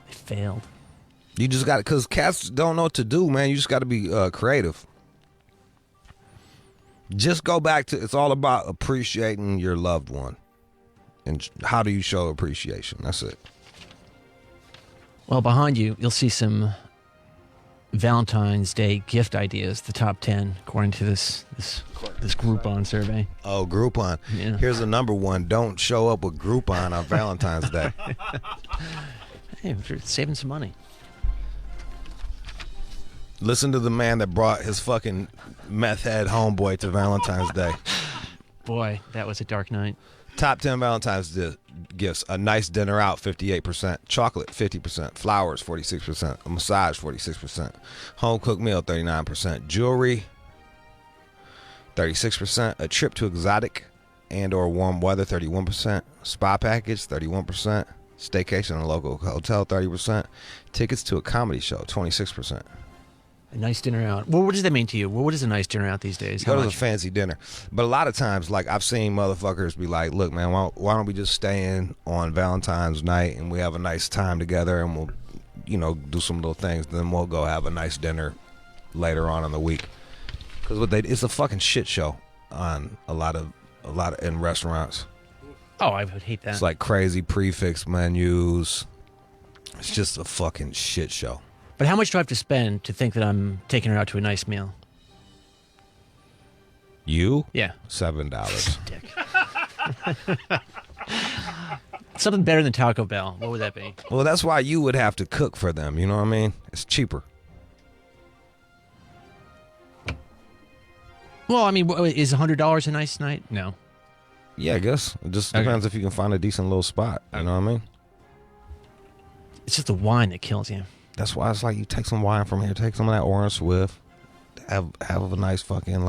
They failed. You just got it, because cats don't know what to do, man. You just got to be creative. Just go back to, it's all about appreciating your loved one. And how do you show appreciation? That's it. Well, behind you, you'll see some Valentine's Day gift ideas, the top 10, according to this Groupon survey. Oh, Groupon. Yeah. Here's the number one. Don't show up with Groupon on Valentine's Day. Hey, you're saving some money. Listen to the man that brought his fucking meth head homeboy to Valentine's Day. Boy, that was a dark night. Top 10 Valentine's gifts. A nice dinner out, 58%. Chocolate, 50%. Flowers, 46%. A massage, 46%. Home cooked meal, 39%. Jewelry, 36%. A trip to exotic and or warm weather, 31%. Spa package, 31%. Staycation in a local hotel, 30%. Tickets to a comedy show, 26%. A nice dinner out. Well, what does that mean to you? Well, what is a nice dinner out these days? Go to a fancy dinner. But a lot of times, like, I've seen motherfuckers be like, look, man, why don't we just stay in on Valentine's night and we have a nice time together and we'll, do some little things. Then we'll go have a nice dinner later on in the week. Because it's a fucking shit show on a lot of in restaurants. Oh, I would hate that. It's like crazy prefix menus. It's just a fucking shit show. But how much do I have to spend to think that I'm taking her out to a nice meal? You? Yeah. $7. Dick. Something better than Taco Bell. What would that be? Well, that's why you would have to cook for them. You know what I mean? It's cheaper. Well, I mean, is $100 a nice night? No. Yeah, I guess. It just depends if you can find a decent little spot. You know what I mean? It's just the wine that kills you. That's why it's like you take some wine from here, take some of that Orange Swift, have a nice fucking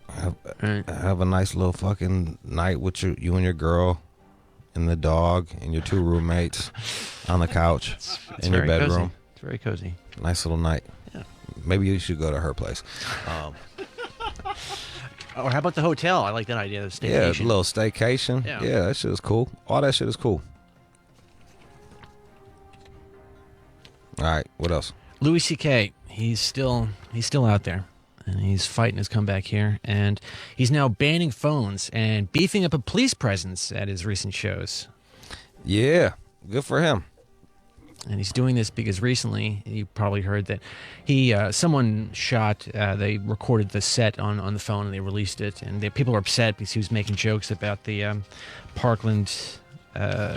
have a nice little fucking night with you and your girl and the dog and your two roommates on the couch in your bedroom. Cozy. It's very cozy. Nice little night. Yeah. Maybe you should go to her place. Or how about the hotel? I like that idea. The staycation. Yeah, a little staycation. Yeah, that shit is cool. All that shit is cool. All right, what else? Louis C.K. He's still out there, and he's fighting his comeback here, and he's now banning phones and beefing up a police presence at his recent shows. Yeah, good for him. And he's doing this because recently, you probably heard that someone shot, they recorded the set on the phone and they released it. And people are upset because he was making jokes about the Parkland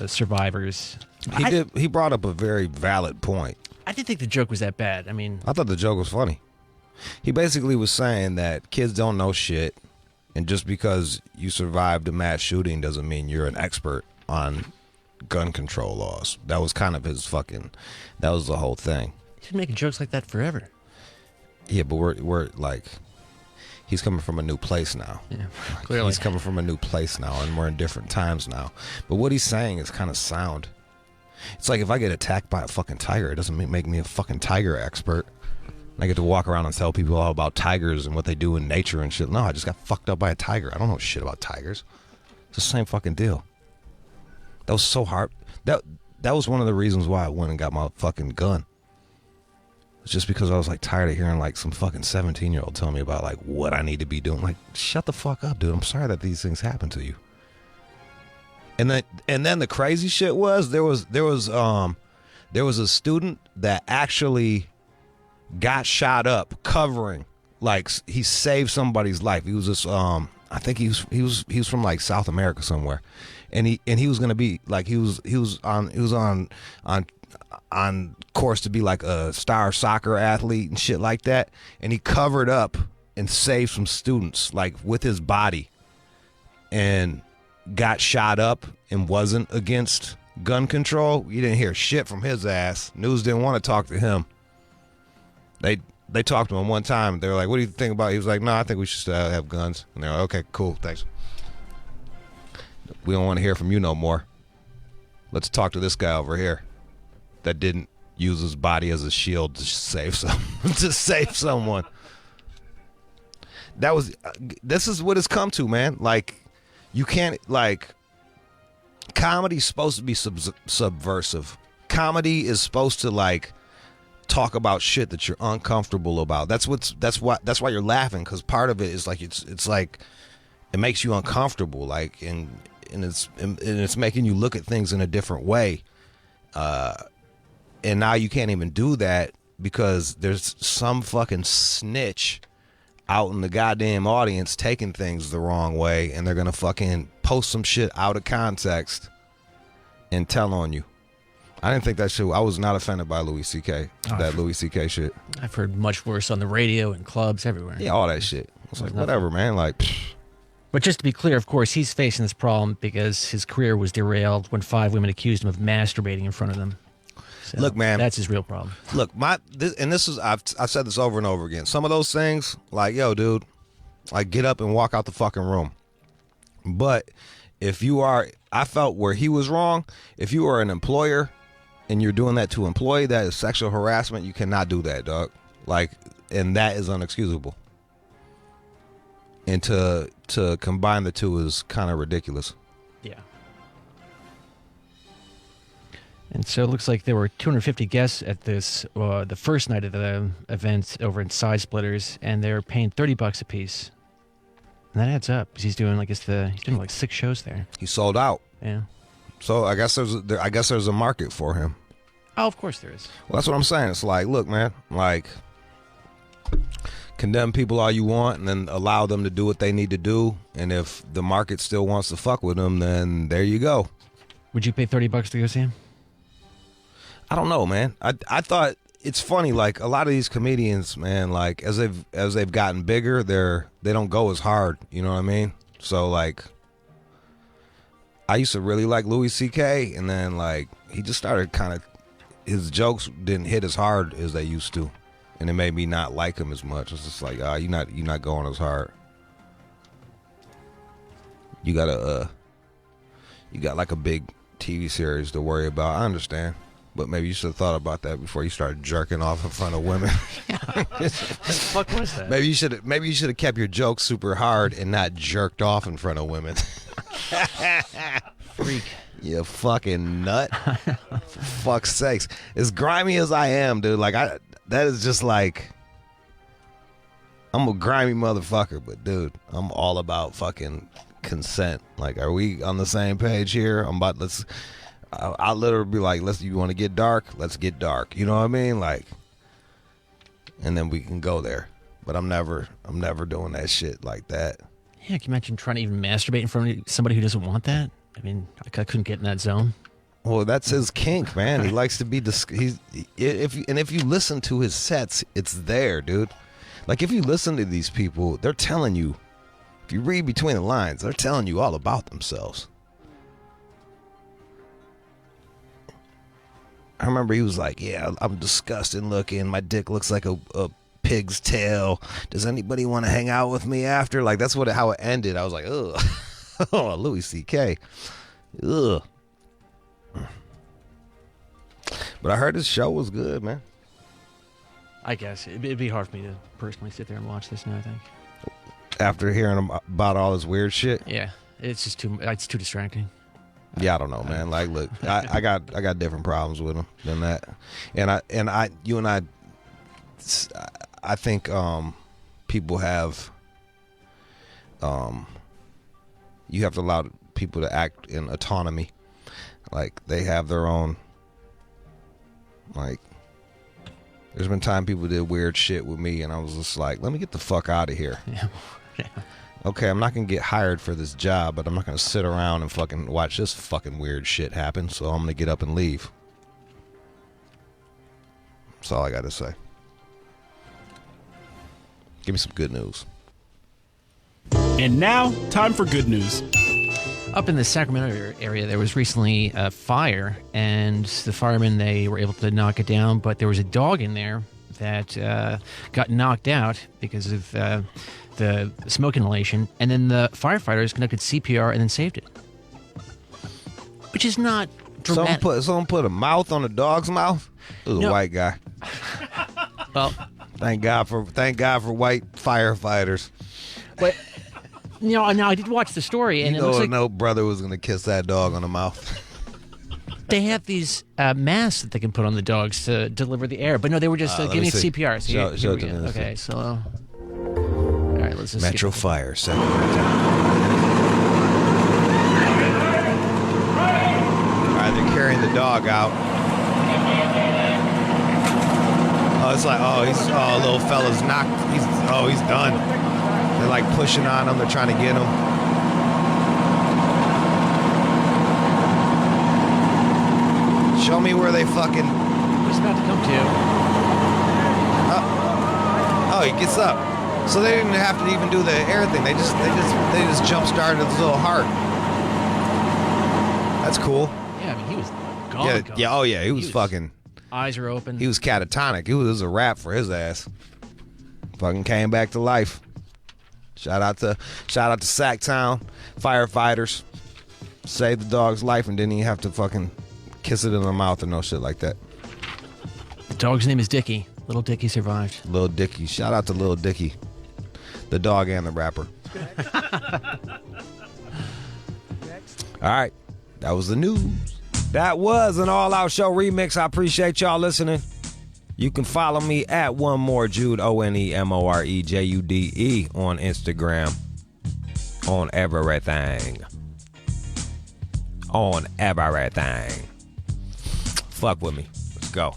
survivors. He brought up a very valid point. I didn't think the joke was that bad. I mean, I thought the joke was funny. He basically was saying that kids don't know shit. And just because you survived a mass shooting doesn't mean you're an expert on gun control laws. That was kind of that was the whole thing. He's been making jokes like that forever. Yeah, but we're like, he's coming from a new place now. Yeah, clearly. He's coming from a new place now, and we're in different times now. But what he's saying is kind of sound. It's like if I get attacked by a fucking tiger, it doesn't make me a fucking tiger expert. I get to walk around and tell people all about tigers and what they do in nature and shit. No, I just got fucked up by a tiger. I don't know shit about tigers. It's the same fucking deal. That was so hard. That was one of the reasons why I went and got my fucking gun. It's just because I was like tired of hearing like some fucking 17-year-old tell me about like what I need to be doing. Like, shut the fuck up, dude. I'm sorry that these things happen to you. And then the crazy shit was there was a student that actually got shot up covering, like, he saved somebody's life. He was this I think he was from like South America somewhere. And he was gonna be like he was on course to be like a star soccer athlete and shit like that. And he covered up and saved some students like with his body, and got shot up and wasn't against gun control. You didn't hear shit from his ass. News didn't want to talk to him. They talked to him one time. They were like, "What do you think about it?" He was like, "No, I think we should have guns." And they're like, "Okay, cool, thanks. We don't want to hear from you no more. Let's talk to this guy over here that didn't use his body as a shield to save someone." This is what it's come to, man. Like, you can't, like, comedy's supposed to be subversive. Comedy is supposed to, like, talk about shit that you're uncomfortable about. That's why you're laughing, because part of it is like it's like it makes you uncomfortable, like, and it's making you look at things in a different way. And now you can't even do that because there's some fucking snitch out in the goddamn audience taking things the wrong way, and they're gonna fucking post some shit out of context and tell on you. I didn't think that shit. I was not offended by Louis C.K. Louis C.K. shit. I've heard much worse on the radio and clubs everywhere. Yeah, all that shit. It's like, whatever, man. Like, but just to be clear, of course, he's facing this problem because his career was derailed when 5 women accused him of masturbating in front of them. So look, man, that's his real problem. Look, this is I've said this over and over again. Some of those things, like, yo, dude, like, get up and walk out the fucking room. But if you are, I felt where he was wrong. If you are an employer and you're doing that to an employee, that is sexual harassment. You cannot do that, dog. Like, and that is unexcusable. And to combine the two is kind of ridiculous. Yeah. And so it looks like there were 250 guests at this, the first night of the event over in Side Splitters, and they're paying $30 a piece. And that adds up because he's doing like he's doing like 6 shows there. He sold out. Yeah. So I guess there's a market for him. Oh, of course there is. Well, that's what I'm saying. It's like, look, man, like, condemn people all you want and then allow them to do what they need to do. And if the market still wants to fuck with them, then there you go. Would you pay $30 to go see him? I don't know, man. I thought it's funny. Like, a lot of these comedians, man, like, as they've gotten bigger, they don't go as hard. You know what I mean? So, like, I used to really like Louis C.K. and then, like, he just started kind of, his jokes didn't hit as hard as they used to, and it made me not like him as much. It's just like, you're not going as hard. You got like a big TV series to worry about. I understand, but maybe you should have thought about that before you started jerking off in front of women. What the fuck was that? Maybe you should have kept your jokes super hard and not jerked off in front of women. Freak. You fucking nut. For fuck's sakes. As grimy as I am, dude, like that is just like, I'm a grimy motherfucker, but dude, I'm all about fucking consent. Like, are we on the same page here? I'll literally be like, you want to get dark? Let's get dark. You know what I mean? Like, and then we can go there. But I'm never doing that shit like that. Yeah, can you imagine trying to even masturbate in front of somebody who doesn't want that? I mean, I couldn't get in that zone. Well, that's his kink, man. He likes to be if you listen to his sets, it's there, dude. Like, if you listen to these people, they're telling you. If you read between the lines, they're telling you all about themselves. I remember he was like, "Yeah, I'm disgusting looking. My dick looks like a pig's tail. Does anybody want to hang out with me after?" Like, that's how it ended. I was like, ugh. Oh, Louis C.K. Ugh. But I heard his show was good, man. I guess it'd be hard for me to personally sit there and watch this now, I think. After hearing about all this weird shit? Yeah, it's just too distracting. Yeah, I don't know, man. Like, look, I got different problems with him than that. And I think people have you have to allow people to act in autonomy. Like, they have their own, like, there's been time people did weird shit with me and I was just like, let me get the fuck out of here. Yeah. Okay, I'm not gonna get hired for this job, but I'm not gonna sit around and fucking watch this fucking weird shit happen, so I'm gonna get up and leave. That's all I gotta say. Give me some good news. And now, time for good news. Up in the Sacramento area, there was recently a fire, and the firemen, they were able to knock it down, but there was a dog in there that got knocked out because of the smoke inhalation, and then the firefighters conducted CPR and then saved it. Which is not dramatic. Someone put a mouth on a dog's mouth? It was a white guy. Well, thank God for white firefighters. But now I did watch the story, and it looks like no brother was gonna kiss that dog on the mouth. they have these masks that they can put on the dogs to deliver the air, but no, they were just giving it CPR. So show it to me. Okay, so all right, let's just Metro Fire 7. All right, they're carrying the dog out. Oh, it's like, little fella's knocked. He's done. They're like pushing on him. They're trying to get him. Show me where they fucking. He's about to come to. Oh, he gets up. So they didn't have to even do the air thing. They just jump started his little heart. That's cool. Yeah, I mean, he was gone. Yeah. Oh yeah, he was fucking. Eyes are open. He was catatonic. It was a wrap for his ass. Fucking came back to life. Shout out to Sacktown firefighters. Saved the dog's life and didn't even have to fucking kiss it in the mouth or no shit like that. The dog's name is Dickie. Little Dickie survived. Little Dickie. Shout out to Little Dickie. The dog and the rapper. All right. That was the news. That was an All Out Show remix. I appreciate y'all listening. You can follow me at One More Jude, OneMoreJude on Instagram. On everything. On everything. Fuck with me. Let's go.